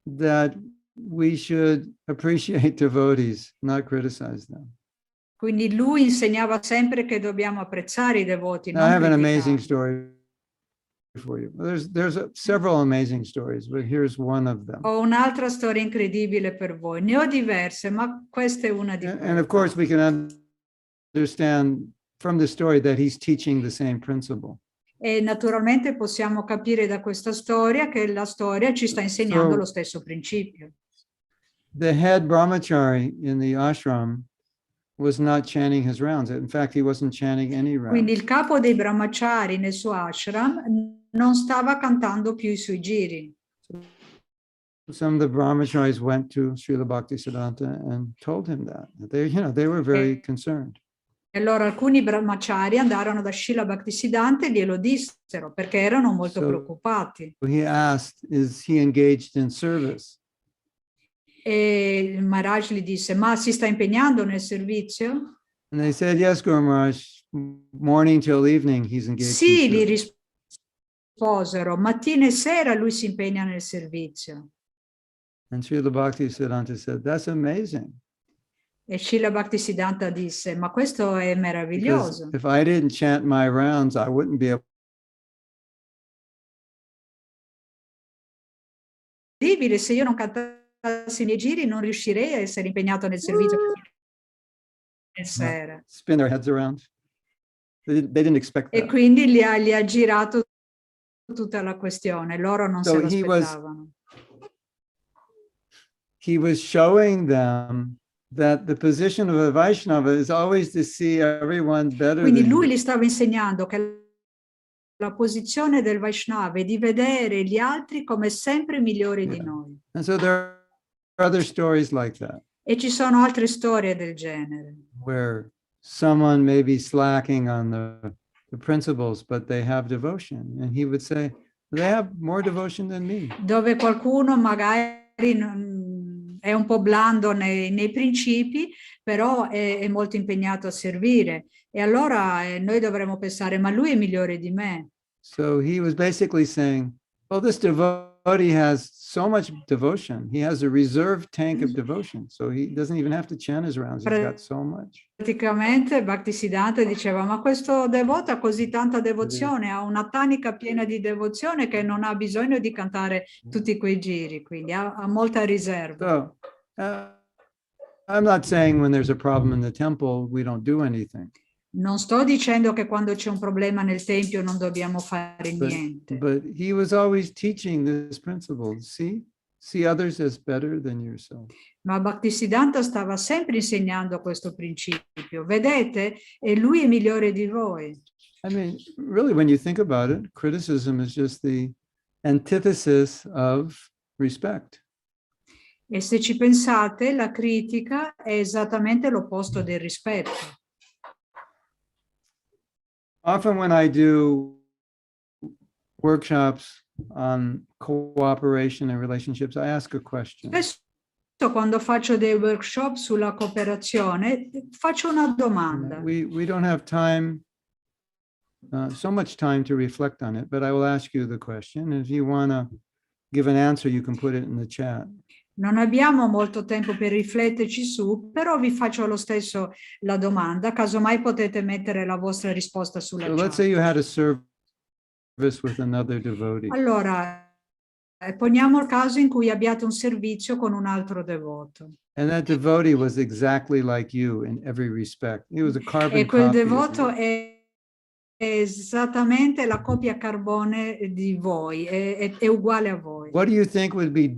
that we should appreciate devotees, not criticize them. Quindi lui insegnava sempre che dobbiamo apprezzare i devoti, Now, I have an amazing criticarli. story for you. There's several amazing stories, but here's one of them. Ho un'altra storia incredibile per voi. Ne ho diverse, ma questa è una di queste. And of course, we can understand from the story that he's teaching the same principle. E naturalmente possiamo capire da questa storia che la storia ci sta insegnando lo stesso principio. The head brahmachari in the ashram was not chanting his rounds. In fact, he wasn't chanting any rounds. Quindi il capo dei brahmachari nel suo ashram non stava cantando più i suoi giri. Some of the brahmacharis went to Srila Bhaktisiddhanta and told him that. They were very concerned. E allora alcuni brahmachari andarono da Srila Bhaktisiddhanta e glielo dissero perché erano molto preoccupati. He asked, is he engaged in service? E il Maharaj gli disse, ma si sta impegnando nel servizio? And they said, yes, Guru Maharaj, morning till evening he's engaged Sì, in gli service. risposero, mattina e sera lui si impegna nel servizio. And Srila Bhaktisiddhanta said, that's amazing. E Srila Bhaktisiddhanta disse, ma questo è meraviglioso. If I didn't chant my rounds, I wouldn't be able. Se io non cantassi i miei giri non riuscirei a essere impegnato nel servizio sera. Spin their heads around. They didn't expect that. E quindi gli ha girato tutta la questione, loro non se lo aspettavano. He was showing them that the position of a Vaishnava is always to see everyone better. Quindi lui gli stava insegnando che la posizione del Vaishnava è di vedere gli altri come sempre migliori di noi. And so there are other stories like that. E ci sono altre storie del genere. Where someone may be slacking on the principles, but they have devotion. And he would say, they have more devotion than me. Dove qualcuno magari è un po' blando nei principi, però è molto impegnato a servire. E allora noi dovremmo pensare, ma lui è migliore di me. So he was basically saying, well, this devotee has so much devotion. He has a reserve tank of devotion. So he doesn't even have to chant his rounds. He's got so much. Praticamente Bhaktisiddhanta diceva, ma questo devoto ha così tanta devozione, ha una tanica piena di devozione che non ha bisogno di cantare tutti quei giri, quindi ha molta riserva. So, I'm not saying when there's a problem in the temple, we don't do anything. Non sto dicendo che quando c'è un problema nel tempio non dobbiamo fare niente. But he was always teaching this principle. See others as better than yourself. Ma Bhaktisiddhanta stava sempre insegnando questo principio. Vedete? E lui è migliore di voi. I mean, really, when you think about it, criticism is just the antithesis of respect. E se ci pensate, la critica è esattamente l'opposto del rispetto. Often when I do workshops on cooperation and relationships, I ask a question. Spesso quando faccio dei workshop sulla cooperazione, faccio una domanda. We don't have time, so much time to reflect on it, but I will ask you the question. If you want to give an answer, you can put it in the chat. Non abbiamo molto tempo per rifletterci su, però vi faccio lo stesso la domanda, casomai potete mettere la vostra risposta sulla chat. Let's say you had a service with another devotee. Allora, poniamo il caso in cui abbiate un servizio con un altro devoto. And that devotee was exactly like you in every respect. He was a carbon E quel copy of devoto you. è esattamente la copia carbone di voi, è uguale a voi. What do you think would be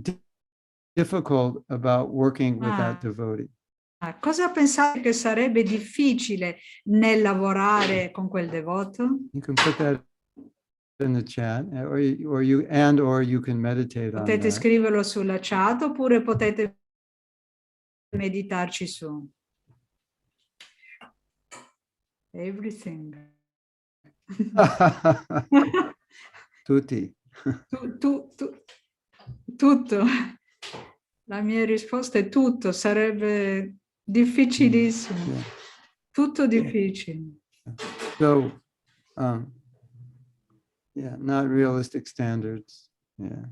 difficult about working with that devotee? Cosa pensate che sarebbe difficile nel lavorare con quel devoto? You can put that in the chat, or you can meditate on Potete that. scriverlo sulla chat oppure potete meditarci su. Everything. Tutti. Tutto. La mia risposta è tutto, sarebbe difficilissimo. Yeah. Tutto difficile. So, yeah, not realistic standards. Yeah.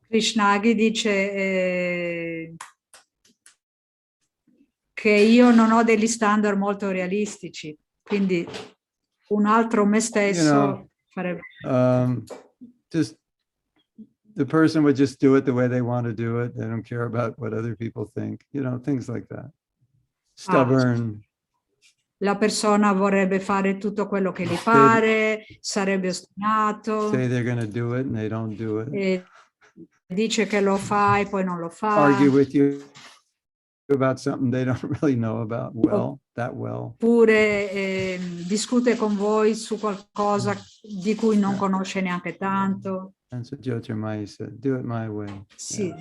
Krishnagi dice che io non ho degli standard molto realistici, quindi un altro me stesso farebbe. Just the person would just do it the way they want to do it. They don't care about what other people think, things like that. Stubborn. La persona vorrebbe fare tutto quello che gli pare, sarebbe ostinato. Say they're going to do it and they don't do it. E dice che lo fa e poi non lo fa. Argue with you about something they don't really know about that well. Oppure discute con voi su qualcosa di cui non conosce neanche tanto. And so Jyotirmai said, do it my way. Sì,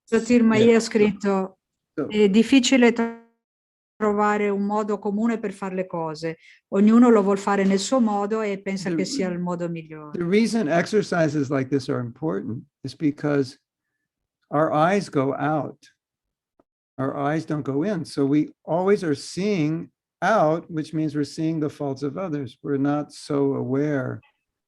Jyotirmai ha scritto, è difficile trovare un modo comune per fare le cose. Ognuno lo vuol fare nel suo modo e pensa che sia il modo migliore. The reason exercises like this are important is because our eyes go out. Our eyes don't go in. So we always are seeing out, which means we're seeing the faults of others. We're not so aware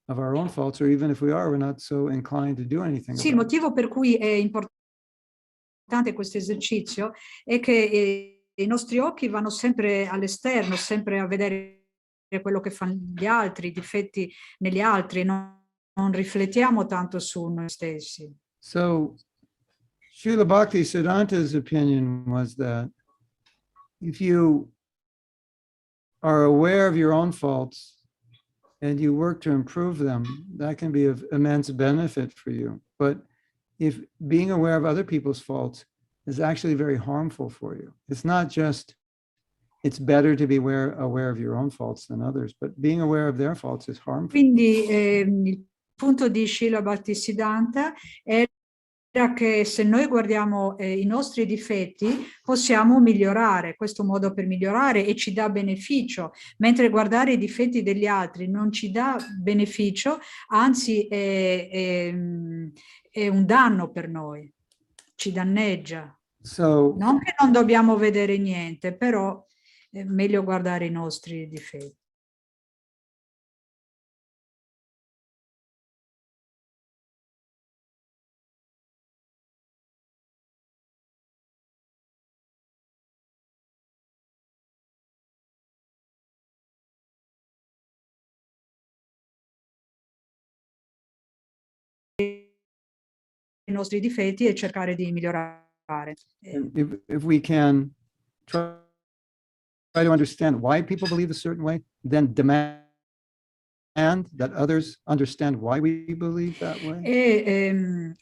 of our own faults, or even if we are, we're not so inclined to do anything. Sì, il motivo per cui è importante questo esercizio è che i nostri occhi vanno sempre all'esterno, sempre a vedere quello che fanno gli altri, i difetti negli altri, non riflettiamo tanto su noi stessi. So, Srila Bhaktisiddhanta's opinion was that if you are aware of your own faults and you work to improve them, that can be of immense benefit for you. But if being aware of other people's faults is actually very harmful for you. It's not just, it's better to be aware of your own faults than others, but being aware of their faults is harmful. Quindi il punto di Srila Bhaktisiddhanta era che se noi guardiamo i nostri difetti possiamo migliorare, questo modo per migliorare e ci dà beneficio, mentre guardare i difetti degli altri non ci dà beneficio, anzi è un danno per noi. Ci danneggia. Non che non dobbiamo vedere niente, però è meglio guardare i nostri difetti. I nostri difetti e cercare di migliorare. If we can try to understand why people believe a certain way, then demand that others understand why we believe that way.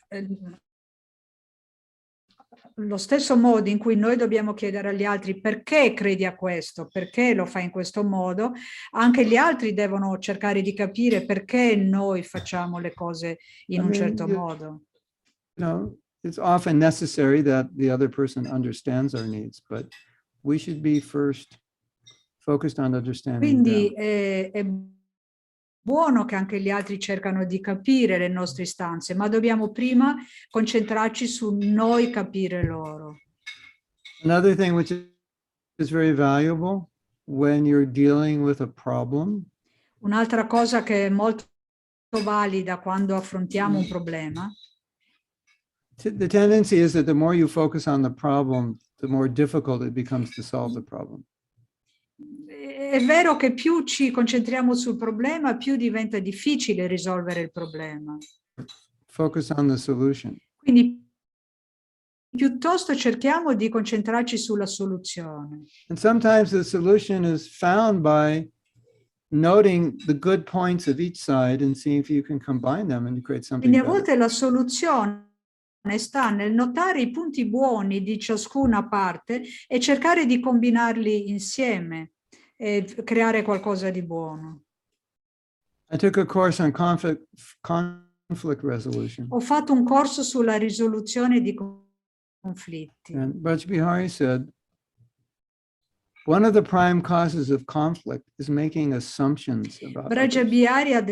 Lo stesso modo in cui noi dobbiamo chiedere agli altri perché credi a questo, perché lo fai in questo modo, anche gli altri devono cercare di capire perché noi facciamo le cose in un certo modo. It's often necessary that the other person understands our needs, but we should be first focused on understanding them. Quindi è buono che anche gli altri cercano di capire le nostre istanze, ma dobbiamo prima concentrarci su noi capire loro. Another thing which is very valuable when you're dealing with a problem. Un'altra cosa che è molto valida quando affrontiamo un problema. The tendency is that the more you focus on the problem, the more difficult it becomes to solve the problem. È vero che più ci concentriamo sul problema, più diventa difficile risolvere il problema. Focus on the solution. Quindi piuttosto cerchiamo di concentrarci sulla soluzione. And sometimes the solution is found by noting the good points of each side and seeing if you can combine them and create something Quindi a better. volte la soluzione sta nel notare i punti buoni di ciascuna parte e cercare di combinarli insieme e creare qualcosa di buono. I took a course on conflict resolution. Ho fatto un corso sulla risoluzione di conflitti. And Bhaj Bihari said, one of the prime causes of conflict is making assumptions about Braja others. Bihari ha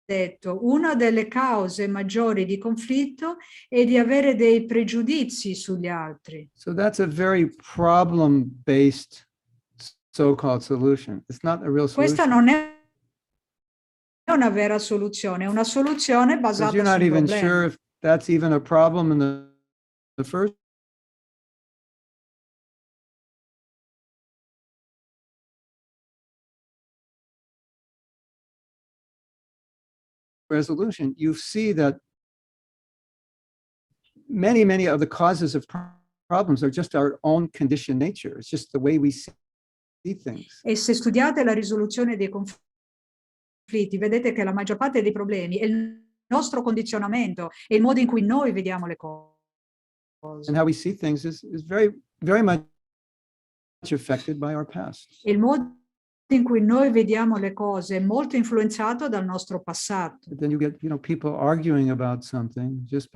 detto, una delle cause maggiori di conflitto è di avere dei pregiudizi sugli altri. So that's a very problem-based so-called solution. It's not a real Questa solution. non è una vera soluzione, è una soluzione Because basata you're not sul even problema. sure if that's even a problem in the first resolution. You see that many of the causes of problems are just our own conditioned nature. It's just the way we see things. E se studiate la risoluzione dei conflitti, vedete che la maggior parte dei problemi è il nostro condizionamento, è il modo in cui noi vediamo le cose. And how we see things is very much affected by our past. Il modo in cui noi vediamo le cose è molto influenzato dal nostro passato. But then you get, people arguing about something just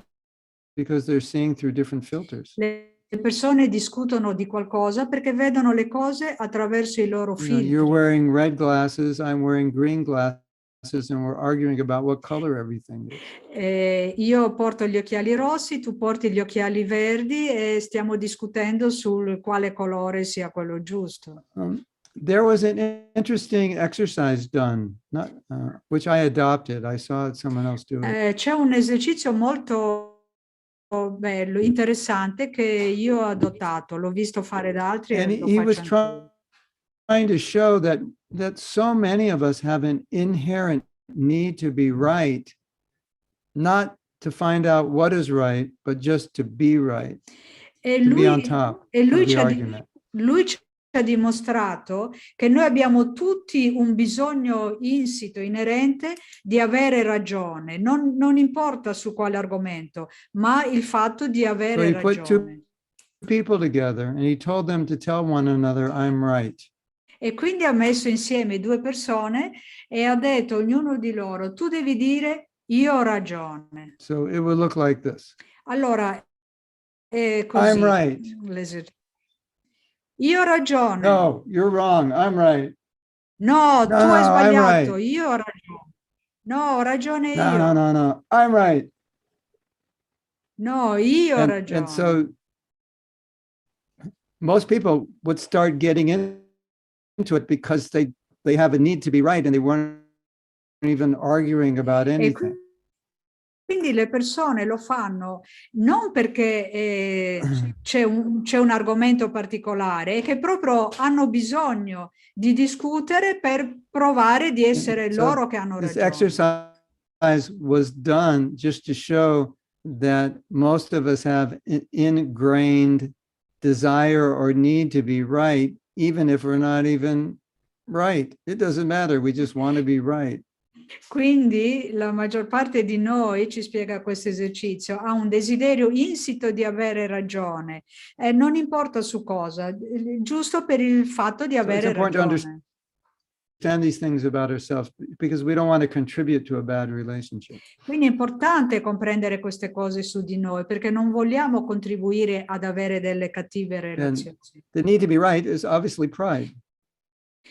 because they're seeing through different filters. Le persone discutono di qualcosa perché vedono le cose attraverso i loro filtri. You're wearing red glasses, I'm wearing green glasses, and we're arguing about what color everything is. Io porto gli occhiali rossi, tu porti gli occhiali verdi e stiamo discutendo sul quale colore sia quello giusto. There was an interesting exercise done, which I adopted. I saw someone else do it. C'è un esercizio molto bello, interessante che io ho adottato, l'ho visto fare da altri And e lo he was faccio anch'io. trying to show that so many of us have an inherent need to be right, not to find out what is right, but just to be right, to be on top of the argument. Lui ci ha dimostrato che noi abbiamo tutti un bisogno insito, inerente, di avere ragione, non importa su quale argomento, ma il fatto di avere So he put two ragione. people together and he told them to tell one another, I'm right. E quindi ha messo insieme due persone e ha detto a ognuno di loro, tu devi dire io ho ragione. So it would look like this. Allora, è così. I'm right. Io ho ragione. No, you're wrong. I'm right. No, tu hai sbagliato. Right. Io ho ragione. No, ho ragione io. No. I'm right. No, io ho ragione. And so most people would start getting into it because they have a need to be right and they weren't even arguing about anything. Quindi le persone lo fanno non perché c'è un argomento particolare, è che proprio hanno bisogno di discutere per provare di essere loro che hanno ragione. This exercise was done just to show that most of us have an ingrained desire or need to be right, even if we're not even right. It doesn't matter, we just want to be right. Quindi la maggior parte di noi, ci spiega questo esercizio, ha un desiderio insito di avere ragione, e non importa su cosa, giusto per il fatto di avere ragione. Understand these things about ourselves because we don't want to contribute to a bad relationship. Quindi è importante comprendere queste cose su di noi perché non vogliamo contribuire ad avere delle cattive relazioni. The need to be right is obviously pride.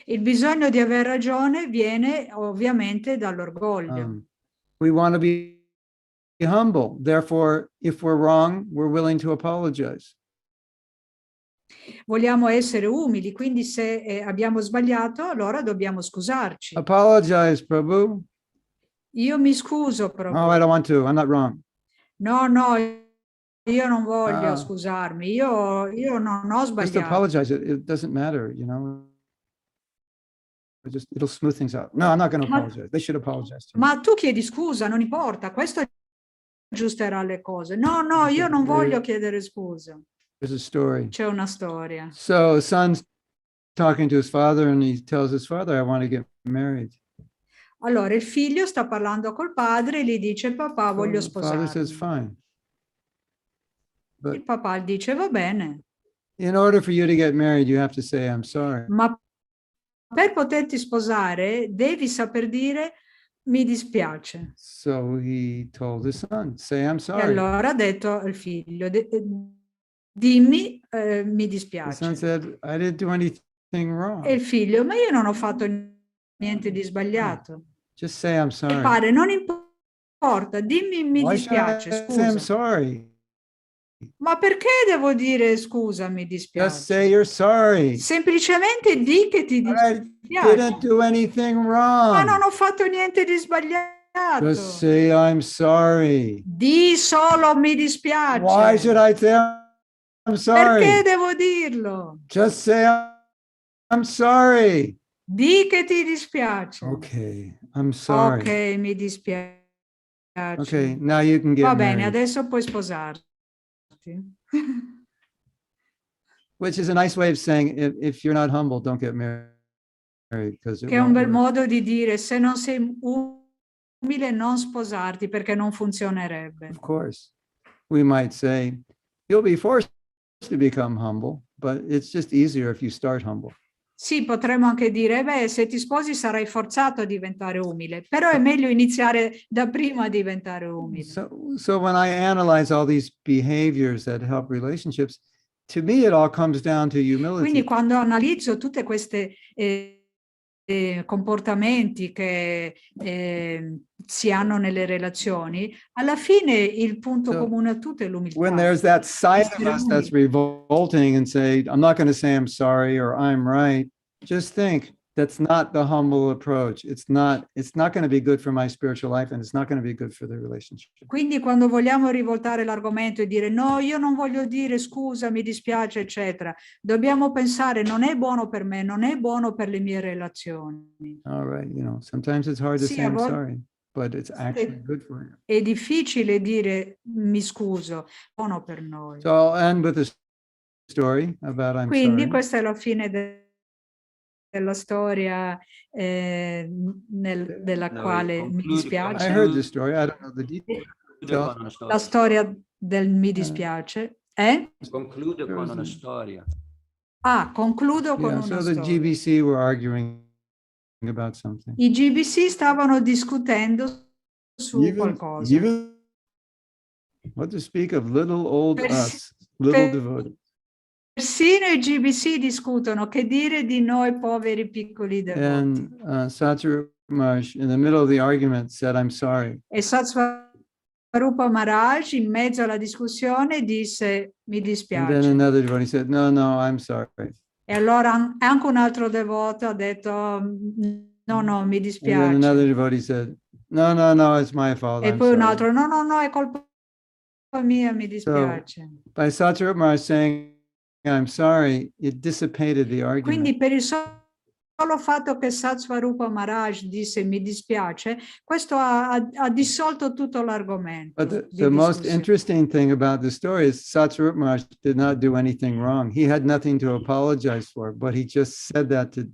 Il bisogno di aver ragione viene ovviamente dall'orgoglio. We want to be humble. Therefore, if we're wrong, we're willing to apologize. Vogliamo essere umili, quindi se abbiamo sbagliato, allora dobbiamo scusarci. Apologize, Prabhu. Io mi scuso, Prabhu. Oh, I don't want to. I'm not wrong. No, io non voglio scusarmi. Io non ho sbagliato. Just apologize. It doesn't matter, It'll smooth things out. No, I'm not going to apologize. They should apologize to me. Ma tu chiedi scusa, non importa. Questo aggiusterà le cose. No, io non voglio chiedere scusa. There's a story. C'è una storia. So a son's talking to his father and he tells his father, I want to get married. Allora il figlio sta parlando col padre e gli dice, papà, voglio sposarmi. The father says, fine. Il papà dice, va bene. In order for you to get married, you have to say, I'm sorry. Ma per poterti sposare devi saper dire mi dispiace. So he told his son, say I'm sorry. E allora ha detto al figlio, dimmi, mi The son dispiace. said, I didn't do anything wrong. E il figlio, ma io non ho fatto niente di sbagliato. Just say I'm Il sorry. padre, non importa, dimmi mi Why dispiace, should I say I'm scusa. sorry? Ma perché devo dire scusa, mi Just say dispiace? you're sorry. Semplicemente di che ti I dispiace. didn't do anything Ma non wrong. ho fatto niente di sbagliato. Just say I'm sorry. Di solo mi Why dispiace. should I say I'm sorry? Perché devo dirlo? Just say I'm sorry. Di che ti dispiace. Okay, I'm sorry. Ok, mi dispiace. Okay, now you can get Va bene, married. adesso puoi sposarti. Which is a nice way of saying if you're not humble, don't get married. Because Che è un bel modo di dire, se non sei umile non sposarti perché non funzionerebbe. Of course, we might say you'll be forced to become humble, but it's just easier if you start humble. Sì, potremmo anche dire, beh, se ti sposi sarai forzato a diventare umile, però è meglio iniziare da prima a diventare umile. So when I analyze all these behaviors that help relationships, to me it all comes down to humility. Quindi quando analizzo tutte queste comportamenti che si hanno nelle relazioni, alla fine il punto comune a tutto è l'umiltà. When there's that side of us that's revolting and say, I'm not going to say I'm sorry or I'm right, just think that's not the humble approach. It's not going to be good for my spiritual life and it's not going to be good for the relationship. Quindi quando vogliamo rivoltare l'argomento e dire no, io non voglio dire scusa, mi dispiace, eccetera, dobbiamo pensare non è buono per me, non è buono per le mie relazioni. All right, sometimes it's hard to say I'm sorry, but it's actually good for you. È difficile dire mi scuso, buono per noi. So I'll end with a story about I'm Quindi sorry. questa è la fine della storia della quale mi dispiace. I heard this story, I don't know the details. La storia del mi dispiace. Conclude con una storia. Concludo con una so storia. the GBC were arguing about something. I GBC stavano discutendo su qualcosa. What to speak of little old us, little devoted. Persino i GBC discutono che dire di noi poveri piccoli devoti. And Satsvarupa Maharaj, in the middle of the argument, said, I'm sorry. E Satsvarupa Maharaj, in mezzo alla discussione, disse, mi dispiace. And then another devotee said, no, I'm sorry. E allora anche un altro devoto ha detto, no, mi dispiace. And then another devotee said, no, it's my fault. E poi un altro, no, è colpa mia, mi dispiace. So, by Satsvarupa Maharaj saying, I'm sorry, it dissipated the argument. Quindi per il solo fatto che Satsvarupa Maharaj disse mi dispiace, questo ha dissolto tutto l'argomento. But the most interesting thing about the story is Satsvarupa Maharaj did not do anything wrong. He had nothing to apologize for, but he just said that to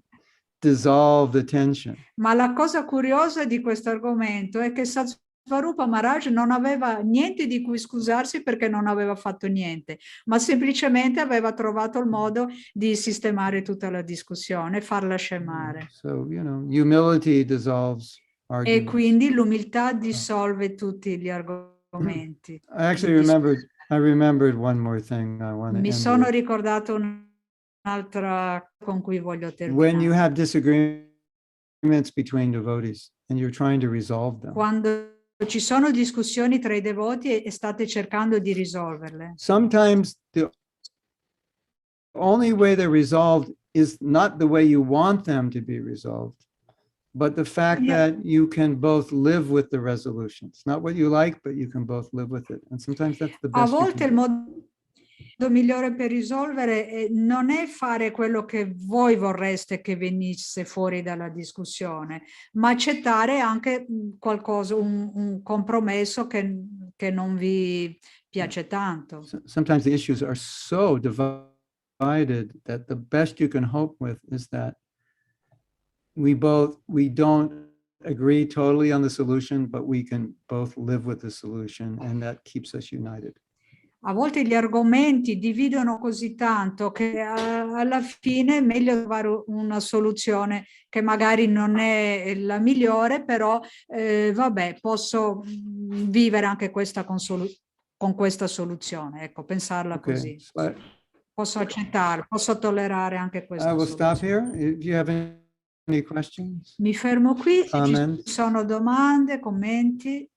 dissolve the tension. Ma la cosa curiosa di questo argomento è che Satsvarupa Maharaj non aveva niente di cui scusarsi perché non aveva fatto niente, ma semplicemente aveva trovato il modo di sistemare tutta la discussione, farla scemare. So, humility dissolves arguments. E quindi l'umiltà dissolve tutti gli argomenti. I remembered one more thing I want to Mi sono ricordato un'altra con cui voglio terminare. When you have disagreements between devotees and you're trying to resolve them. Quando ci sono discussioni tra i devoti e state cercando di risolverle. Sometimes the only way they're resolved is not the way you want them to be resolved, but the fact that you can both live with the resolution. It's not what you like, but you can both live with it. And sometimes that's the best. A volte il modo migliore per risolvere non è fare quello che voi vorreste che venisse fuori dalla discussione, ma accettare anche qualcosa, un compromesso che non vi piace tanto. Sometimes the issues are so divided that the best you can hope with is that we don't agree totally on the solution, but we can both live with the solution, and that keeps us united. A volte gli argomenti dividono così tanto che alla fine è meglio trovare una soluzione che magari non è la migliore, però vabbè, posso vivere anche questa con questa soluzione, ecco, pensarla così. Posso accettare, posso tollerare anche questa I will soluzione. stop here. If you have any questions? Mi fermo qui, se ci Comments? sono domande, commenti.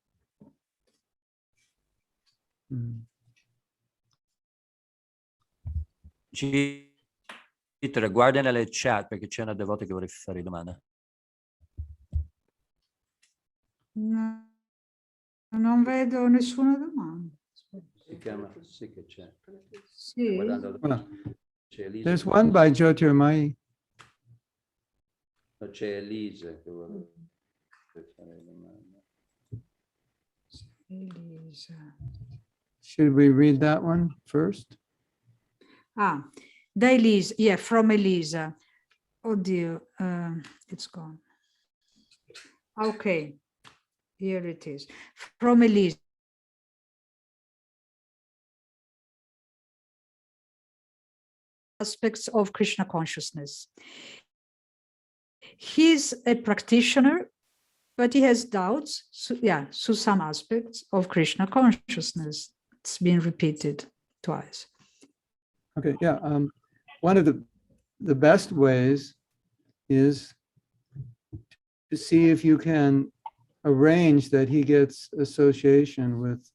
Citre, guarda nelle chat perché c'è una devota che vuole fare domanda. No, non vedo nessuna domanda. Si chiama, sì che c'è. Sì. C'è Elisa. There's one by Jyotirmai. C'è Elisa che vuole fare domanda. Elisa. Should we read that one first? Ah, da Elisa, yeah, from Elisa. Oddio, it's gone. Okay, here it is. From Elisa. Aspects of Krishna consciousness. He's a practitioner, but he has doubts, so some aspects of Krishna consciousness. It's been repeated twice. Okay, yeah. One of the best ways is to see if you can arrange that he gets association with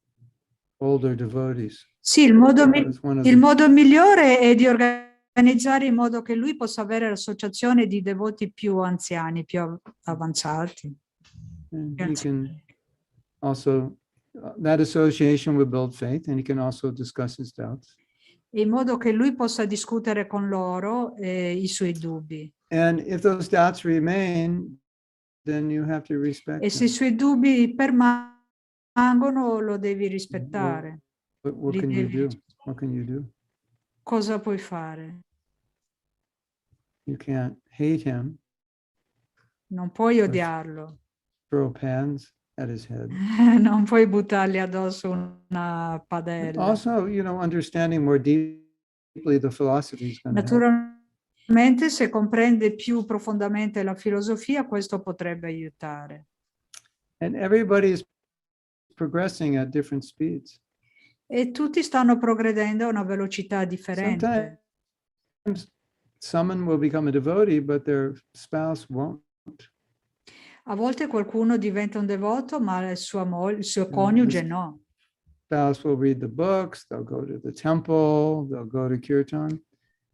older devotees. Sì, il modo migliore è di organizzare in modo che lui possa avere l'associazione di devoti più anziani, più avanzati. And he can also, that association will build faith, and he can also discuss his doubts. In modo che lui possa discutere con loro i suoi dubbi. And if those doubts remain, then you have to respect E se i suoi dubbi permangono, lo devi rispettare. What can you do? What can you do? Cosa puoi fare? You can't hate him. Non puoi odiarlo. Throw pans at his head. Non puoi buttargli addosso una padella. Also, understanding more deeply the philosophy is going to help. Naturalmente, se comprende più profondamente la filosofia, questo potrebbe aiutare. And everybody is progressing at different speeds. E tutti stanno progredendo a una velocità differente. Sometimes someone will become a devotee, but their spouse won't. A volte qualcuno diventa un devoto, ma il suo coniuge no. Spouse will read the books, they'll go to the temple, they'll go to kirtan,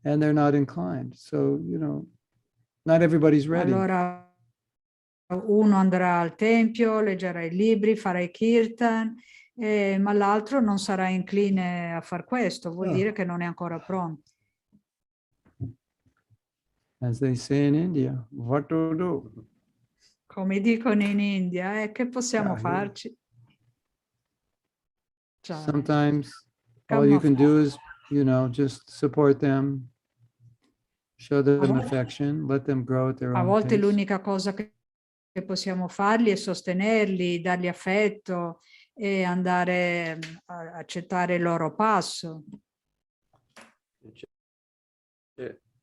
and they're not inclined. So, not everybody's ready. Allora uno andrà al tempio, leggerà i libri, farà i kirtan, ma l'altro non sarà incline a far questo, vuol dire che non è ancora pronto. As they say in India, what to do? Come dicono in India, che possiamo farci? Sometimes all you can do is, just support them, show them affection, let them grow at their own pace. A volte l'unica cosa che possiamo farli è sostenerli, dargli affetto e andare a accettare il loro passo.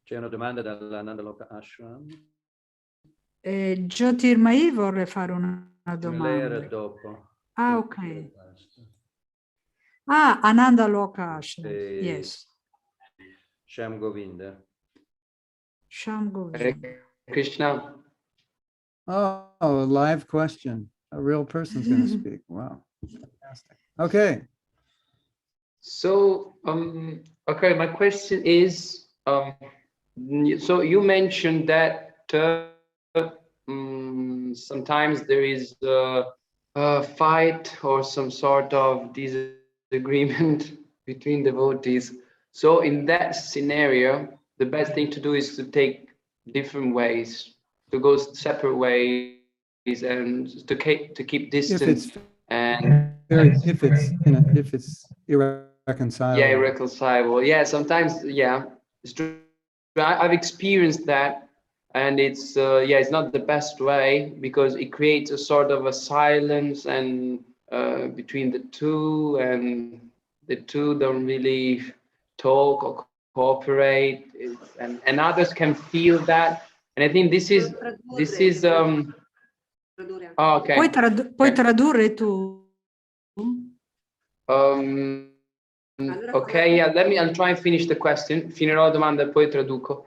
C'è una domanda dall'Ananda Loka Ashram. Jyotirmai vorrei fare una domanda. Lei era dopo. Ah, ok. Ah, Ananda Loka Ashram, yes. Sham Govinda. Sham Govinda. Krishna. Oh, a live question. A real person's going to speak. Wow. Fantastic. Okay. So, okay, my question is, so you mentioned that sometimes there is a fight or some sort of disagreement between devotees. So in that scenario, the best thing to do is to take different ways, to go separate ways, and to keep distance. If it's irreconcilable. Yeah, irreconcilable. Yeah, sometimes, yeah, it's true. I've experienced that, and it's it's not the best way, because it creates a sort of a silence and between the two, and the two don't really talk or cooperate, and others can feel that, and I think this is okay. Puoi tradurre tu? Okay, yeah, I'll try and finish the question. Finirò la domanda e poi traduco.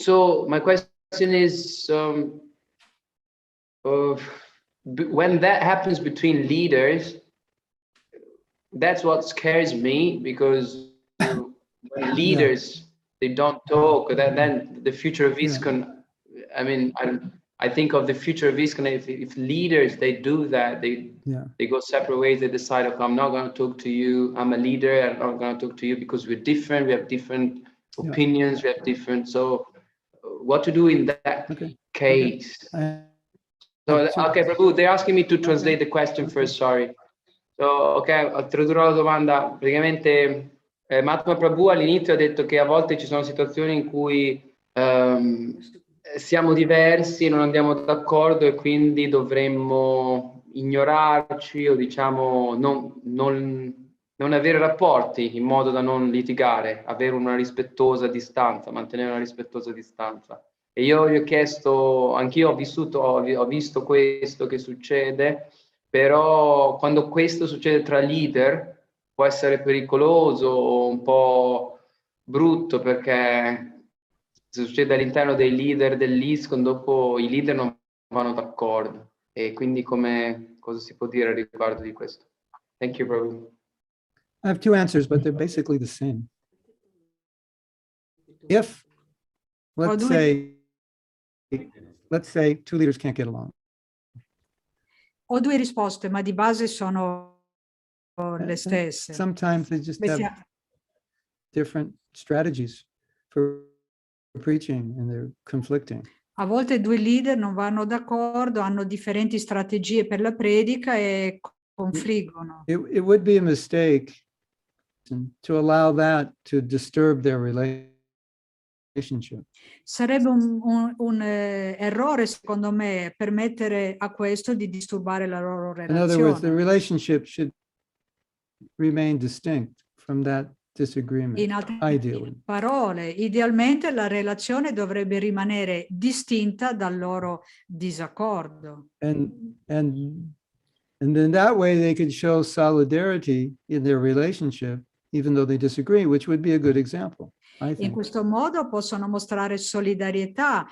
So my question is, when that happens between leaders, that's what scares me, because when leaders they don't talk, then the future of ISKCON, I mean, I think of the future of ISKCON, if leaders they do that, they go separate ways, they decide, okay, I'm not going to talk to you, I'm a leader, I'm not going to talk to you because we're different, we have different opinions, we have different, so what to do in that case? So, okay, Prabhu, they're asking me to translate the question first, sorry. So, ok, tradurrò la domanda. Praticamente Mahatma Prabhu all'inizio ha detto che a volte ci sono situazioni in cui siamo diversi, non andiamo d'accordo e quindi dovremmo ignorarci o diciamo non avere rapporti in modo da non litigare, avere una rispettosa distanza, mantenere una rispettosa distanza. E io gli ho chiesto, anch'io ho visto questo che succede, però quando questo succede tra leader può essere pericoloso o un po' brutto, perché se succede all'interno dei leader dell'ISKCON, dopo i leader non vanno d'accordo. E quindi cosa si può dire riguardo di questo? Thank you, Prabhu. I have two answers, but they're basically the same. If, let's say two leaders can't get along. Ho due risposte, ma di base sono le stesse. Sometimes they just have different strategies for preaching and they're conflicting. A volte due leader non vanno d'accordo, hanno differenti strategie per la predica e confliggono. It would be a mistake to allow that to disturb their relationship. Sarebbe un errore, secondo me, permettere a questo di disturbare la loro relazione. In other words, the relationship should remain distinct from that disagreement, In altre ideally. parole, idealmente la relazione dovrebbe rimanere distinta dal loro disaccordo. And in that way they could show solidarity in their relationship, even though they disagree, which would be a good example. In questo modo possono mostrare solidarietà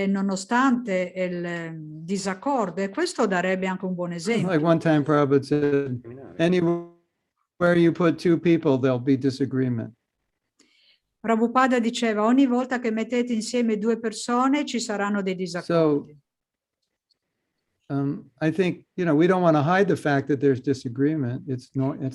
nonostante il disaccordo, e questo darebbe anche un buon esempio. Like one time Prabhupada said, anywhere you put two people, there'll be disagreement. Prabhupada diceva, ogni volta che mettete insieme due persone ci saranno dei disaccordi. So, I think, we don't want to hide the fact that there's disagreement. It's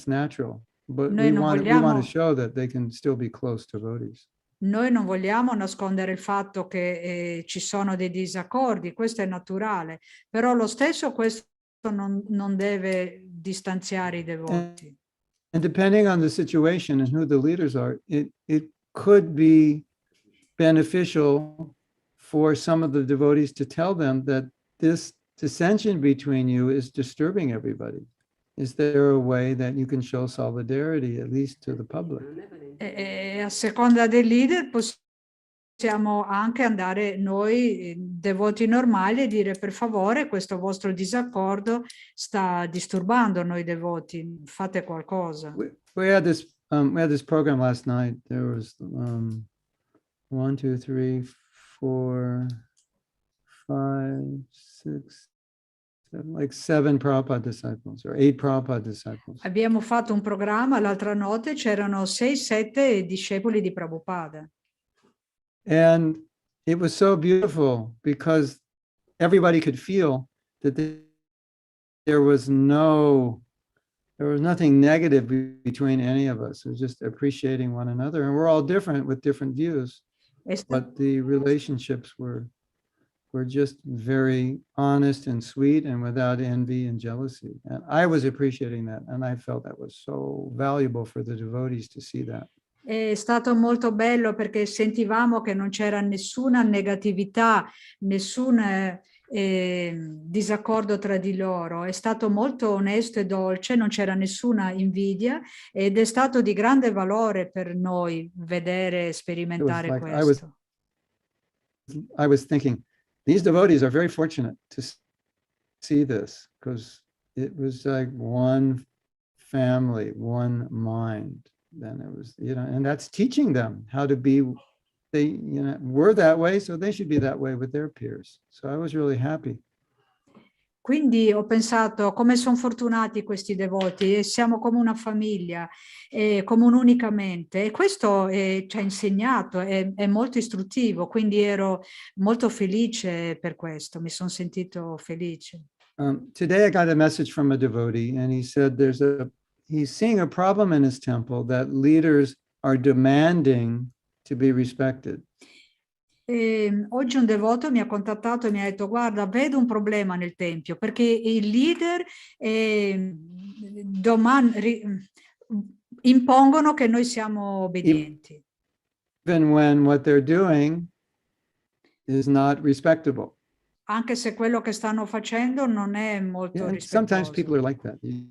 natural. But we want to show that they can still be close devotees. Noi non vogliamo nascondere il fatto che ci sono dei disaccordi, questo è naturale, però lo stesso questo non deve distanziare i devoti. And depending on the situation and who the leaders are, it could be beneficial for some of the devotees to tell them that this dissension between you is disturbing everybody. Is there a way that you can show solidarity, at least to the public? A seconda dei leader possiamo anche andare noi, devoti normali, e dire per favore questo vostro disaccordo sta disturbando noi devoti, fate qualcosa. We had this program last night. There was 1, 2, 3, 4, 5, 6, like 7 Prabhupada disciples or 8 Prabhupada disciples. Abbiamo fatto un programma l'altra notte, c'erano 6-7 discepoli di Prabhupada. And it was so beautiful because everybody could feel that there was nothing negative between any of us. It was just appreciating one another, and we're all different with different views, but the relationships were just very honest and sweet and without envy and jealousy. And I was appreciating that, and I felt that was so valuable for the devotees to see that. È stato molto bello perché sentivamo che non c'era nessuna negatività, nessun disaccordo tra di loro. È stato molto onesto e dolce, non c'era nessuna invidia, ed è stato di grande valore per noi vedere e sperimentare questo. I was thinking, these devotees are very fortunate to see this, because it was like one family, one mind. Then it was, and that's teaching them how to be, they, were that way, so they should be that way with their peers. So I was really happy. Quindi ho pensato come sono fortunati questi devoti, e siamo come una famiglia, come un'unica mente, e questo ci ha insegnato, è molto istruttivo, quindi ero molto felice per questo, mi sono sentito felice. Today I got a message from a devotee, and he said he's seeing a problem in his temple that leaders are demanding to be respected. Oggi un devoto mi ha contattato e mi ha detto: guarda, vedo un problema nel tempio perché i leader impongono che noi siamo obbedienti. Even when what they're doing is not respectable. Anche se quello che stanno facendo non è molto rispettoso. Sometimes people are like that. You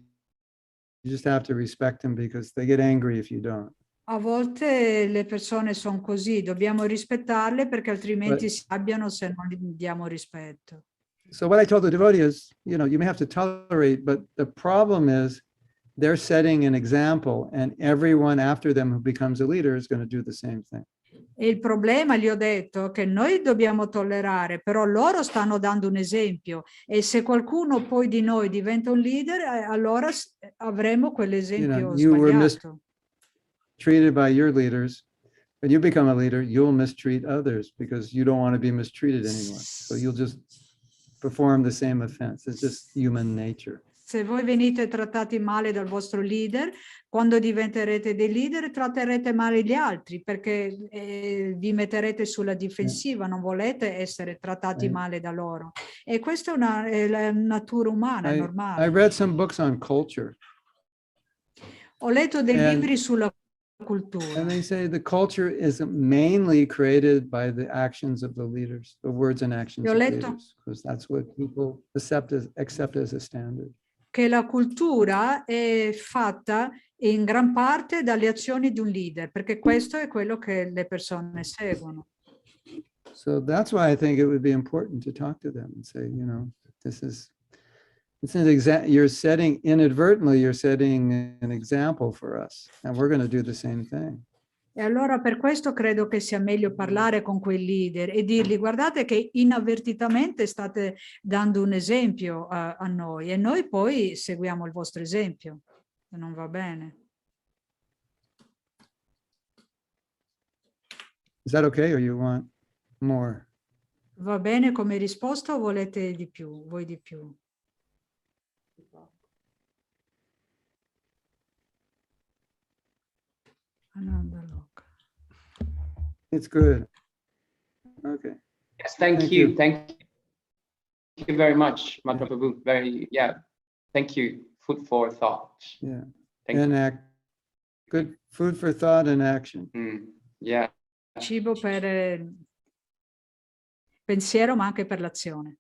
just have to respect them because they get angry if you don't. A volte le persone sono così, dobbiamo rispettarle perché altrimenti si arrabbiano se non gli diamo rispetto. So what I told the devotee is, you may have to tolerate, but the problem is they're setting an example and everyone after them who becomes a leader is going to do the same thing. E il problema, gli ho detto, che noi dobbiamo tollerare, però loro stanno dando un esempio e se qualcuno poi di noi diventa un leader, allora avremo quell'esempio sbagliato. Treated by your leaders, when you become a leader, you'll mistreat others because you don't want to be mistreated anymore. So you'll just perform the same offense. It's just human nature. Se voi venite trattati male dal vostro leader, quando diventerete dei leader tratterete male gli altri perché vi metterete sulla difensiva, non volete essere trattati male da loro. E questa è la natura umana, è normale. I read some books on culture. Ho letto dei libri sulla cultura. And they say the culture is mainly created by the actions of the leaders, the words and actions of leaders, because that's what people accept as a standard. Che la cultura è fatta in gran parte dalle azioni di un leader, perché questo è quello che le persone seguono. So that's why I think it would be important to talk to them and say, this is, you're setting an example for us, and we're going to do the same thing. E allora per questo credo che sia meglio parlare con quei leader e dirgli: guardate che inavvertitamente state dando un esempio a noi e noi poi seguiamo il vostro esempio. Non va bene. Is that okay or you want more? Va bene come risposta o volete di più? Voi di più? It's good. Okay. Yes, thank you. Thank you very much, Mahatma Prabhu. Thank you. Food for thought. Yeah. Good food for thought and action. Yeah. Cibo per pensiero, ma anche per l'azione.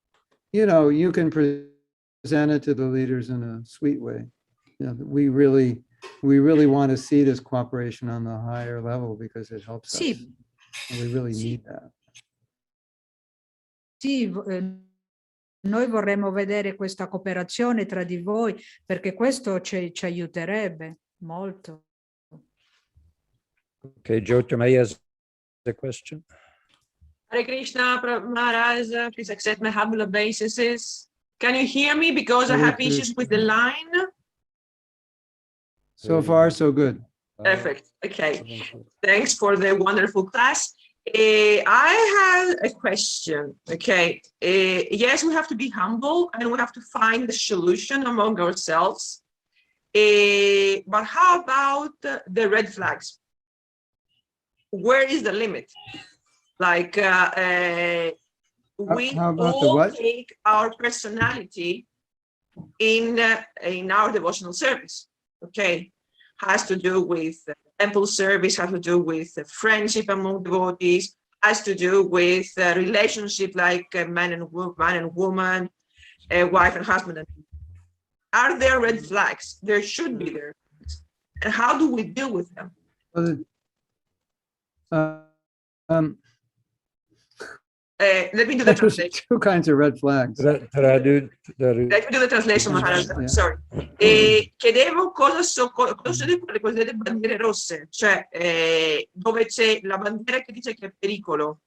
You can present it to the leaders in a sweet way. We really want to see this cooperation on the higher level because it helps us. And we really need that. Sì, noi vorremmo vedere questa cooperazione tra di voi perché questo ci aiuterebbe molto. Okay, Jyotirmaya has a question. Hare Krishna, Maharaj, please accept my humble obeisances. Can you hear me because I have issues with the line? So far, so good. Perfect. Okay. Thanks for the wonderful class. I have a question. Okay. Yes, we have to be humble and we have to find the solution among ourselves. But how about the red flags? Where is the limit? Like we all take our personality in our devotional service. Okay, has to do with temple service, has to do with friendship among devotees, has to do with relationship like man and woman, wife and husband. Are there red flags? There should be there. And how do we deal with them? let me do the translation. Two kinds of red flags. Let me do the translation, Maharaj. Yeah. Sorry. E chiedevo cosa succede con le cosiddette bandiere rosse, cioè dove c'è la bandiera che dice che è pericolo.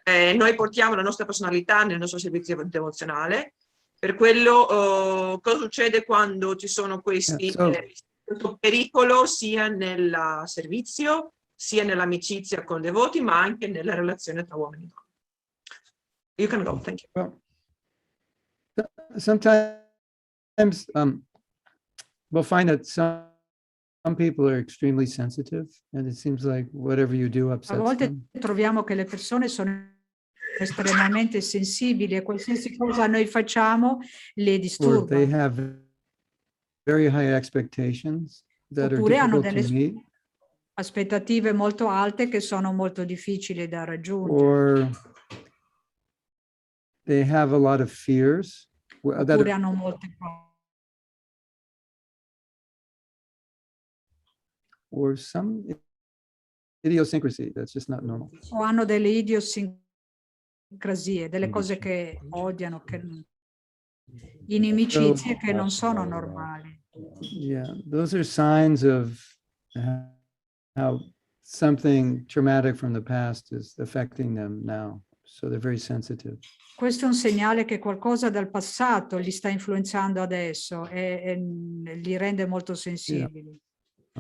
Noi portiamo la nostra personalità nel nostro servizio devozionale. Per quello, cosa succede quando ci sono questo pericolo sia nel servizio, sia nell'amicizia con devoti, ma anche nella relazione tra uomini e donne. You can go, thank you. Well, sometimes we'll find that some people are extremely sensitive, and it seems like whatever you do A upsets volte them. troviamo che le persone sono estremamente sensibili e qualsiasi cosa noi facciamo le Or disturba. they have very high expectations that are Oppure hanno difficult to delle meet. aspettative molto alte che sono molto difficili da raggiungere. Or they have a lot of fears that Oppure are, hanno molte paure. or some idiosyncrasy that's just not normal. O hanno delle idiosincrasie, delle cose che odiano, inimicizie che non sono normali. Yeah, those are signs of how something traumatic from the past is affecting them now. So they're very sensitive. Questo è un segnale che qualcosa dal passato li sta influenzando adesso e li rende molto sensibili.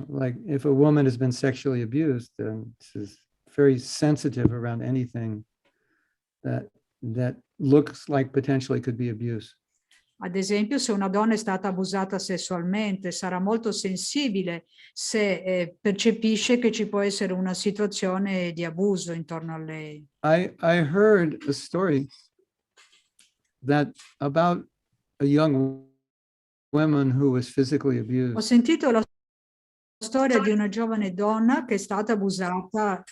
Like if a woman has been sexually abused, then she's very sensitive around anything that looks like potentially could be abuse. Ad esempio, se una donna è stata abusata sessualmente, sarà molto sensibile se percepisce che ci può essere una situazione di abuso intorno a lei. I heard a story that about a young woman who was physically Ho abused. sentito la storia di una giovane donna che è stata abusata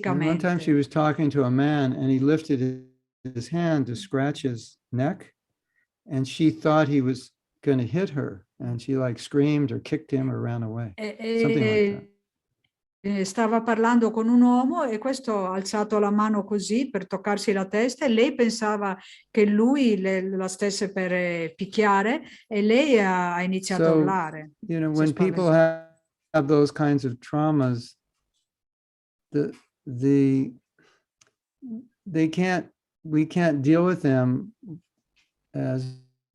And one time she fisicamente. was talking to a man and he lifted his hand to scratch his neck and she thought he was going to hit her and she like screamed or kicked him or ran away. Something like that. Stava parlando con un uomo e questo ha alzato la mano così per toccarsi la testa e lei pensava che lui la stesse per picchiare e lei ha iniziato a So, urlare. you know, Si when people spaventò. have those kinds of traumas, we can't deal with them as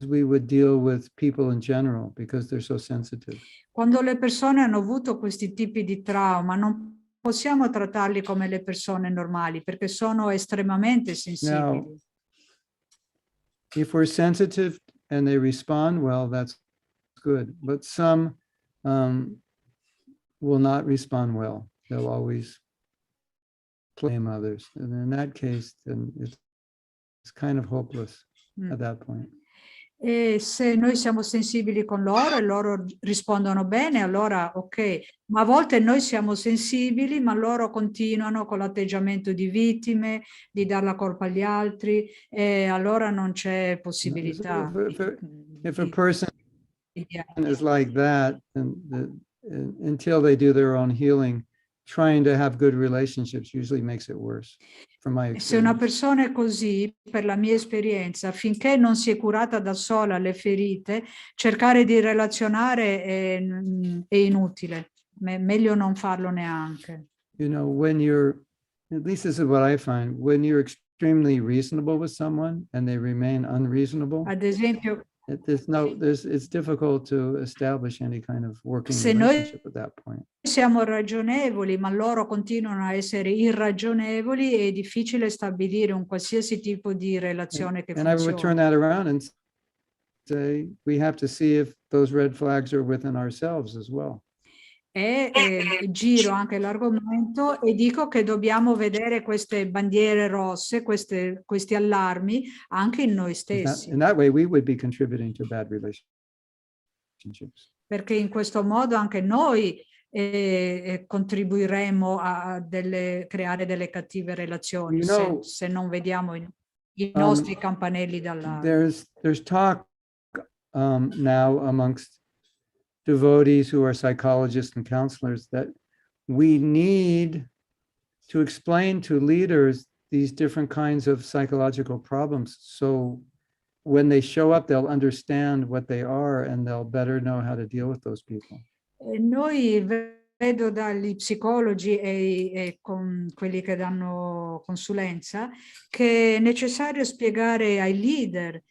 we would deal with people in general because they're so sensitive. Quando le persone hanno avuto questi tipi di trauma, non possiamo trattarli come le persone normali perché sono estremamente sensibili. Now, if we're sensitive and they respond well, that's good. But some will not respond well. They'll always blame others. And in that case, then it's kind of hopeless at that point. E se noi siamo sensibili con loro e loro rispondono bene, allora ok. Ma a volte noi siamo sensibili, ma loro continuano con l'atteggiamento di vittime, di dar la colpa agli altri, e allora non c'è possibilità. If a person is like that, until they do their own healing, trying to have good relationships usually makes it worse, from my experience. Se una persona è così, per la mia esperienza, finché non si è curata da sola le ferite, cercare di relazionare è inutile. Meglio non farlo neanche. You know, when you're, at least this is what I find, when you're extremely reasonable with someone and they remain unreasonable, Ad esempio, it's difficult to establish any kind of working se noi relationship at that point. siamo ragionevoli, ma loro continuano a essere irragionevoli, è difficile stabilire un qualsiasi tipo di relazione che And I would turn funzioni. that around and say, we have to see if those red flags are within ourselves as well. E giro anche l'argomento e dico che dobbiamo vedere queste bandiere rosse, questi allarmi anche in noi stessi. In that way, we would be contributing to bad relationships. Perché in questo modo anche noi contribuiremo a creare delle cattive relazioni, se non vediamo i nostri campanelli d'allarme. There's talk now amongst devotees who are psychologists and counselors that we need to explain to leaders these different kinds of psychological problems. So when they show up, they'll understand what they are and they'll better know how to deal with those people. Noi vedo dagli psicologi e con quelli che danno consulenza che è necessario spiegare ai leader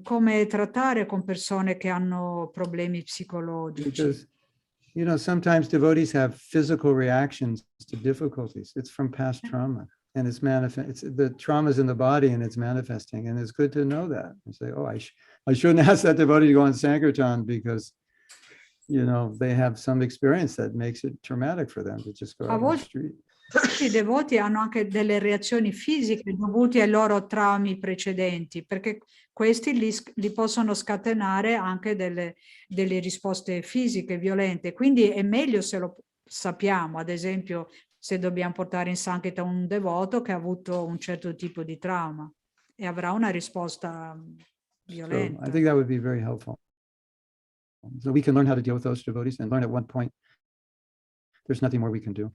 come trattare con persone che hanno problemi psicologici. Because, you know, sometimes devotees have physical reactions to difficulties. It's from past trauma. And it's the trauma's in the body and it's manifesting. And it's good to know that and say, oh, I shouldn't ask that devotee to go on Sankirtan because, you know, they have some experience that makes it traumatic for them to just go out on the street. I devoti hanno anche delle reazioni fisiche dovute ai loro traumi precedenti, perché questi li possono scatenare anche delle risposte fisiche violente. Quindi è meglio se lo sappiamo, ad esempio, se dobbiamo portare in Sankirtan un devoto che ha avuto un certo tipo di trauma e avrà una risposta violenta. So I think that would be very helpful. So we can learn how to deal with those devotees and learn at one point there's nothing more we can do.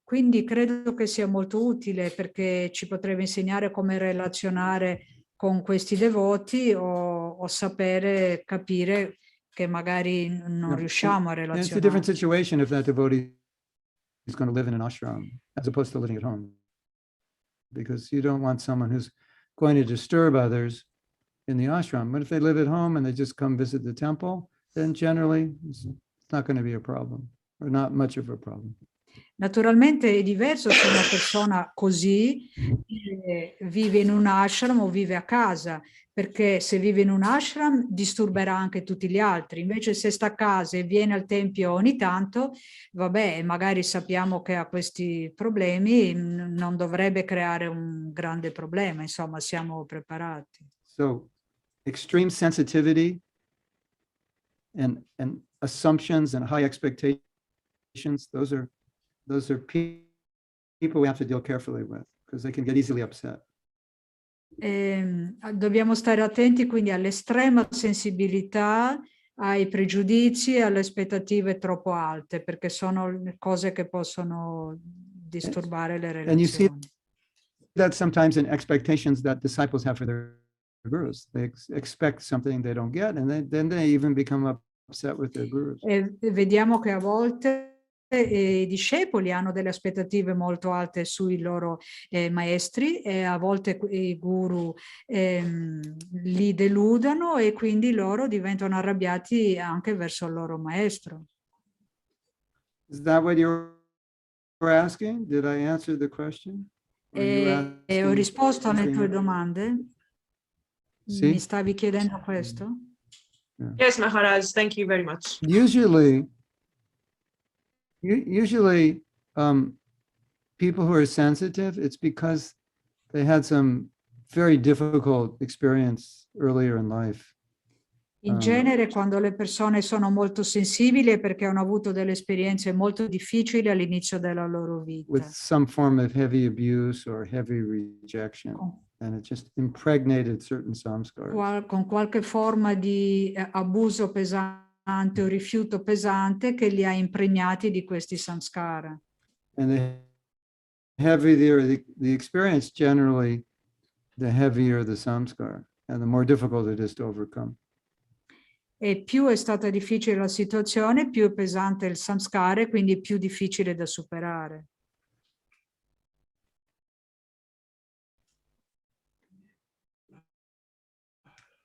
Quindi credo che sia molto utile perché ci potrebbe insegnare come relazionare con questi devoti o sapere, capire che magari non riusciamo a relazionare. It's a different situation if that devotee is going to live in an ashram as opposed to living at home. Because you don't want someone who's going to disturb others in the ashram. But if they live at home and they just come visit the temple, then generally it's not going to be a problem or not much of a problem. Naturalmente è diverso se una persona così vive in un ashram o vive a casa, perché se vive in un ashram disturberà anche tutti gli altri. Invece se sta a casa e viene al tempio ogni tanto, vabbè, magari sappiamo che ha questi problemi, non dovrebbe creare un grande problema, insomma, siamo preparati. So extreme sensitivity and assumptions and high expectations, those are people we have to deal carefully with because they can get easily upset. Dobbiamo stare attenti quindi all'estrema sensibilità, ai pregiudizi e alle aspettative troppo alte, perché sono cose che possono disturbare le relazioni. And you see that sometimes in expectations that disciples have for their gurus. They expect something they don't get, and then they even become upset with their gurus. E vediamo che a volte i discepoli hanno delle aspettative molto alte sui loro maestri e a volte i guru li deludano e quindi loro diventano arrabbiati anche verso il loro maestro. Is that what you were asking? Did I answer the question? Ho risposto alle tue domande? Sì? Mi stavi chiedendo questo? Yeah. Yes, Maharaj, thank you very much. Usually people who are sensitive, it's because they had some very difficult experience earlier in life. In genere, quando le persone sono molto sensibili è perché hanno avuto delle esperienze molto difficili all'inizio della loro vita. With some form of heavy abuse or heavy rejection. And it just impregnated certain samskaras. Con qualche forma di abuso pesante o rifiuto pesante che li ha impregnati di questi samskara. And the heavier the experience, generally, the heavier the samskara, and the more difficult it is to overcome. E più è stata difficile la situazione, più è pesante il samskara e quindi più difficile da superare.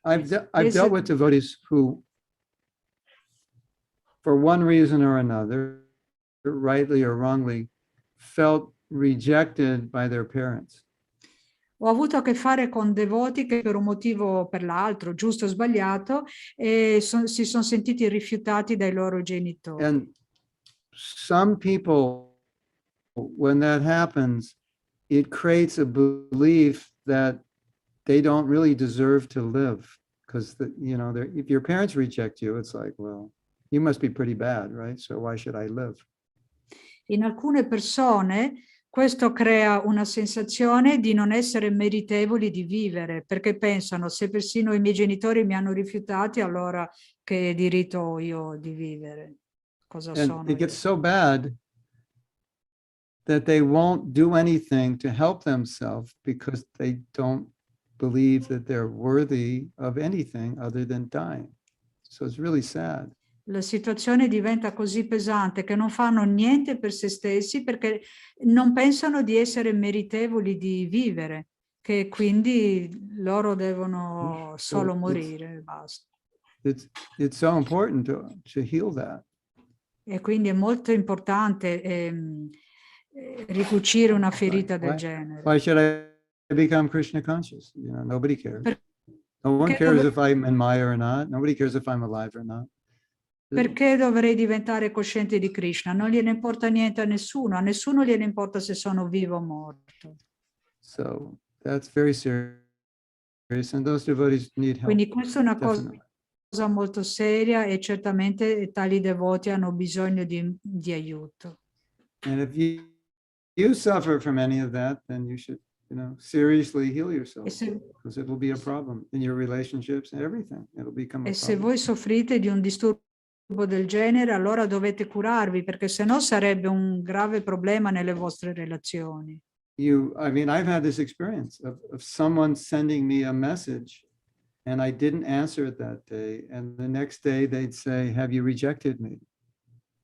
I've dealt with devotees who, for one reason or another, rightly or wrongly, felt rejected by their parents. Ho avuto a che fare con devoti che per un motivo o per l'altro, giusto o sbagliato, si sono sentiti rifiutati dai loro genitori. And some people, when that happens, it creates a belief that they don't really deserve to live, because you know, if your parents reject you, it's like, well, you must be pretty bad, right? So why should I live? In alcune persone questo crea una sensazione di non essere meritevoli di vivere, perché pensano, se persino i miei genitori mi hanno rifiutati, allora che diritto ho io di vivere? Cosa sono? And it gets so bad that they won't do anything to help themselves because they don't believe that they're worthy of anything other than dying. So it's really sad. La situazione diventa così pesante che non fanno niente per se stessi perché non pensano di essere meritevoli di vivere, che quindi loro devono solo morire, basta. It's so important to heal that. E quindi è molto importante ricucire una ferita del genere. Why should I become Krishna conscious? You know, nobody cares. No one cares if I'm in Maya or not. Nobody cares if I'm alive or not. Perché dovrei diventare cosciente di Krishna? Non gliene importa niente a nessuno gliene importa se sono vivo o morto. So that's very serious, and those devotees need help. Quindi questa è una definitely. cosa molto seria e certamente tali devoti hanno bisogno di aiuto. And if you suffer from any of that, then you should, seriously heal yourself, because it will be a problem in your relationships and everything. It'll become a problem. E se voi soffrite di un disturbo del genere, allora dovete curarvi, perché sennò sarebbe un grave problema nelle vostre relazioni. I've had this experience of someone sending me a message and I didn't answer it that day, and the next day they'd say, "Have you rejected me?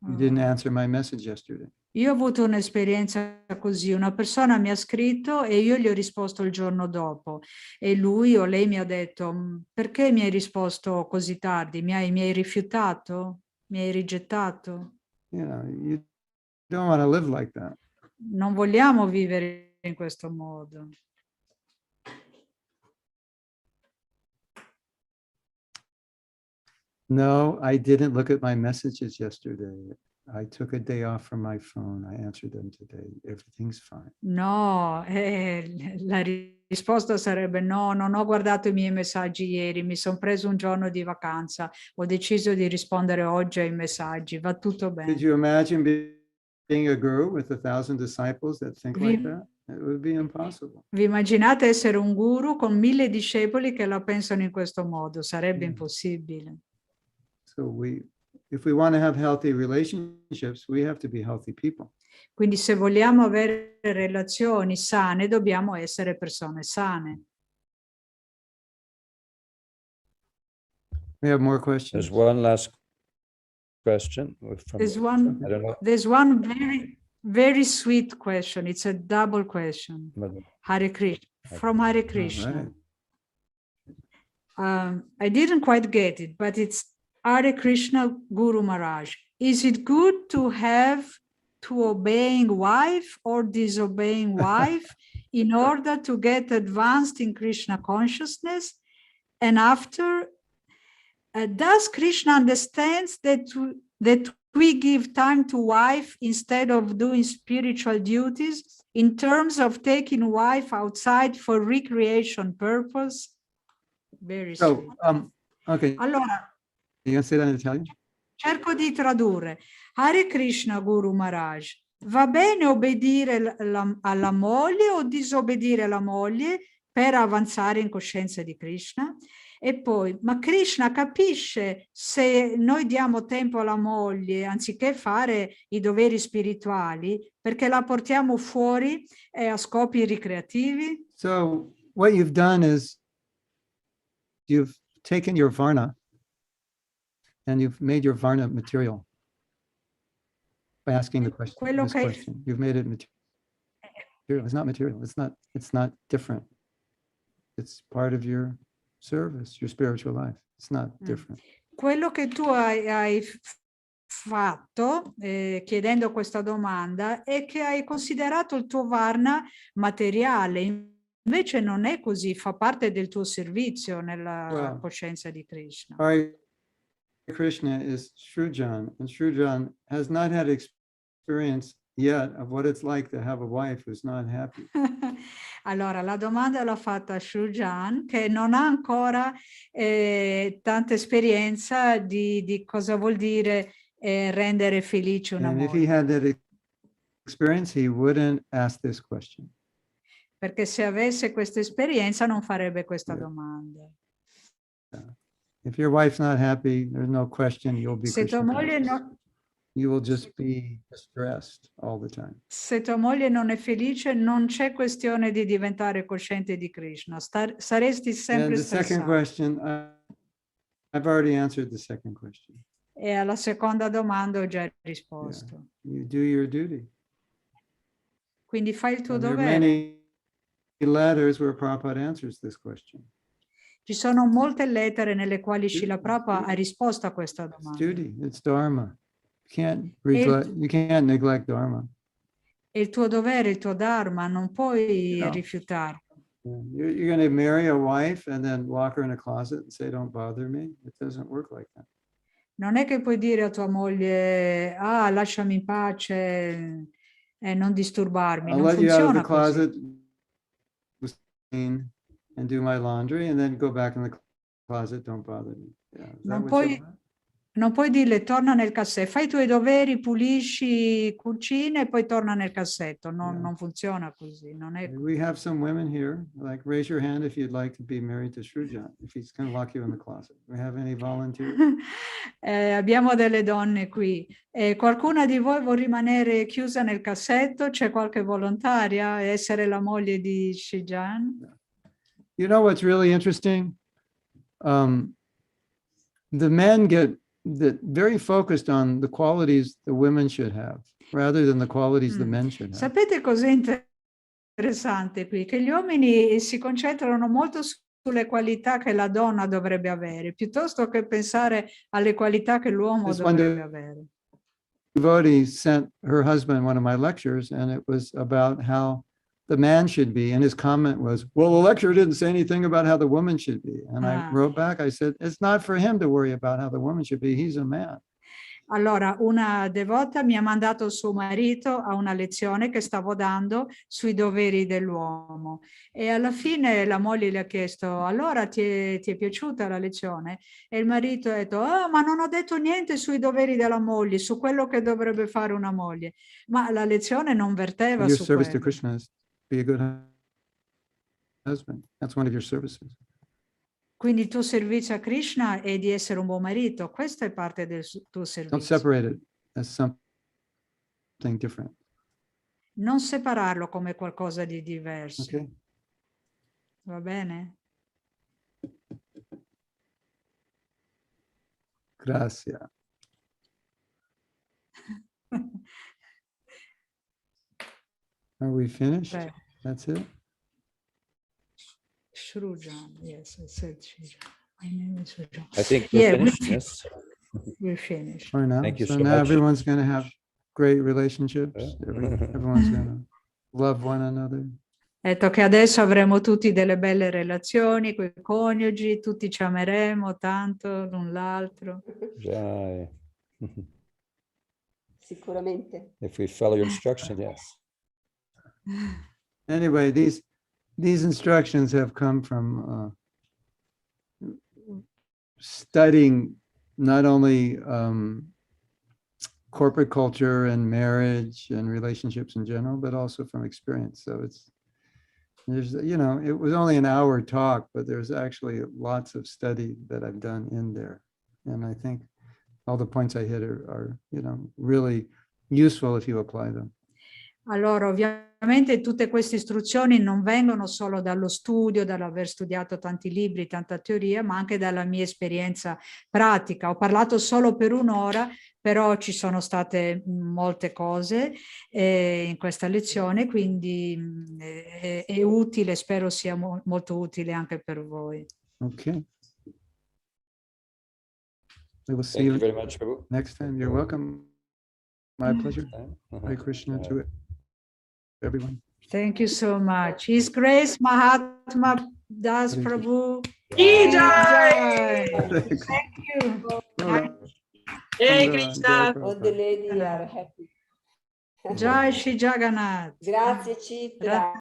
You didn't answer my message yesterday." Io ho avuto un'esperienza così, una persona mi ha scritto e io gli ho risposto il giorno dopo e lui o lei mi ha detto: perché mi hai risposto così tardi? Mi hai rifiutato? Mi hai rigettato? You don't want to live like that. Non vogliamo vivere in questo modo. No, I didn't look at my messages yesterday. I took a day off from my phone. I answered them today. Everything's fine. No, la risposta sarebbe no, non ho guardato i miei messaggi ieri, mi sono preso un giorno di vacanza, ho deciso di rispondere oggi ai messaggi, va tutto bene. Could you imagine being a guru with 1,000 disciples that think like that? It would be impossible. Vi immaginate essere un guru con 1000 discepoli che la pensano in questo modo? Sarebbe impossibile. So if we want to have healthy relationships, we have to be healthy people. Quindi se vogliamo avere relazioni sane, dobbiamo essere persone sane. We have more questions. There's one last question. There's one very, very sweet question. It's a double question. Hare Krishna, from Hare Krishna. I didn't quite get it, but it's Hare Krishna Guru Maharaj. Is it good to have to obeying wife or disobeying wife in order to get advanced in Krishna consciousness? And after, does Krishna understands that we give time to wife instead of doing spiritual duties in terms of taking wife outside for recreation purpose? Very sweet. Okay. Allora, you can say that in Italian? Cerco di tradurre. Hare Krishna Guru Maharaj, va bene obbedire alla moglie o disobbedire alla moglie per avanzare in coscienza di Krishna? E poi, ma Krishna capisce se noi diamo tempo alla moglie anziché fare i doveri spirituali perché la portiamo fuori a scopi ricreativi? So what you've done is you've taken your varna and you've made your varna material by asking the question. Question. You've made it material. It's not material. It's not different. It's part of your service, your spiritual life. It's not different. Quello che tu hai fatto chiedendo questa domanda è che hai considerato il tuo varna materiale. Invece non è così, fa parte del tuo servizio nella coscienza di Krishna. Krishna is Shrujan, and Shrujan has not had experience yet of what it's like to have a wife who's not happy. Allora, la domanda l'ha fatta Shrujan, che non ha ancora tanta esperienza di cosa vuol dire rendere felice una moglie. And if he had that experience, he wouldn't ask this question. Perché se avesse questa esperienza non farebbe questa domanda. If your wife's not happy, there's no question you'll be Se tua moglie you will just be distressed all the time. Se tua moglie non è felice, non c'è questione di diventare cosciente di Krishna, saresti And sempre the second stressato. question, I've already answered the second question. E alla seconda domanda ho già risposto. You do your duty. Quindi fai il tuo And there are dovere. many letters where Prabhupada answers this question. Ci sono molte lettere nelle quali Srila Prabhupada ha risposto a questa It's domanda. duty, it's dharma. You can't neglect dharma. È il tuo dovere, il tuo dharma, non puoi No. rifiutarlo. You're going to marry a wife and then lock her in a closet and say, don't bother me. It doesn't work like that. Non è che puoi dire a tua moglie, lasciami in pace e non disturbarmi. I'll Non let you out of the funziona closet and do my laundry and then go back in the closet, don't bother me. Yeah. Is that what you want? Non puoi dirle torna nel cassetto, fai i tuoi doveri, pulisci, cucina e poi torna nel cassetto. Non funziona così. Non è... We have some women here, like raise your hand if you'd like to be married to Srujan, if he's going to lock you in the closet. We have any volunteers? Abbiamo delle donne qui. Qualcuna di voi vuole rimanere chiusa nel cassetto? C'è qualche volontaria? Essere la moglie di Srijan? You know what's really interesting? The men get very focused on the qualities the women should have, rather than the qualities the men should have. Sapete cos'è interessante qui? Che gli uomini si concentrano molto sulle qualità che la donna dovrebbe avere, piuttosto che pensare alle qualità che l'uomo dovrebbe avere. Devotee sent her husband one of my lectures, and it was about how the man should be, and his comment was, well, the lecture didn't say anything about how the woman should be. And I wrote back, I said, it's not for him to worry about how the woman should be. He's a man. Allora, una devota mi ha mandato suo marito a una lezione che stavo dando sui doveri dell'uomo e alla fine la moglie le ha chiesto, allora ti è piaciuta la lezione? E il marito ha detto, ma non ho detto niente sui doveri della moglie, su quello che dovrebbe fare una moglie. Ma la lezione non verteva su Your service quello. to Krishna is be a good husband. That's one of your services. Quindi il tuo servizio a Krishna è di essere un buon marito, questo è parte del tuo servizio. Don't separate it as something different. Non separarlo come qualcosa di diverso. Okay. Va bene? Grazie. Are we finished? Right. That's it? Shrujan, yes, I said Shrujan. My name is Shrujan. I think we're finished, yes. We're finished. For now. Thank you so so now much. everyone's going to have great relationships. Everyone's going to love one another. Ha detto che adesso avremo tutti delle belle relazioni con i coniugi, tutti ci ameremo tanto l'un l'altro. Jai. Sicuramente. If we follow your instruction, yes. Anyway, these instructions have come from studying not only corporate culture and marriage and relationships in general, but also from experience. So there's, it was only an hour talk, but there's actually lots of study that I've done in there. And I think all the points I hit are really useful if you apply them. Allora, ovviamente tutte queste istruzioni non vengono solo dallo studio, dall'aver studiato tanti libri, tanta teoria, ma anche dalla mia esperienza pratica. Ho parlato solo per un'ora, però ci sono state molte cose in questa lezione, quindi è utile, spero sia molto utile anche per voi. Okay. We will see you very much, Prabhu. next time. You're welcome. My pleasure. Hare Krishna to everyone. Thank you so much. His Grace Mahatma Prabhu. Jai! Thank you. Hey Krishna. All the ladies are happy. Jai Shri Jagannath. Grazie Citra.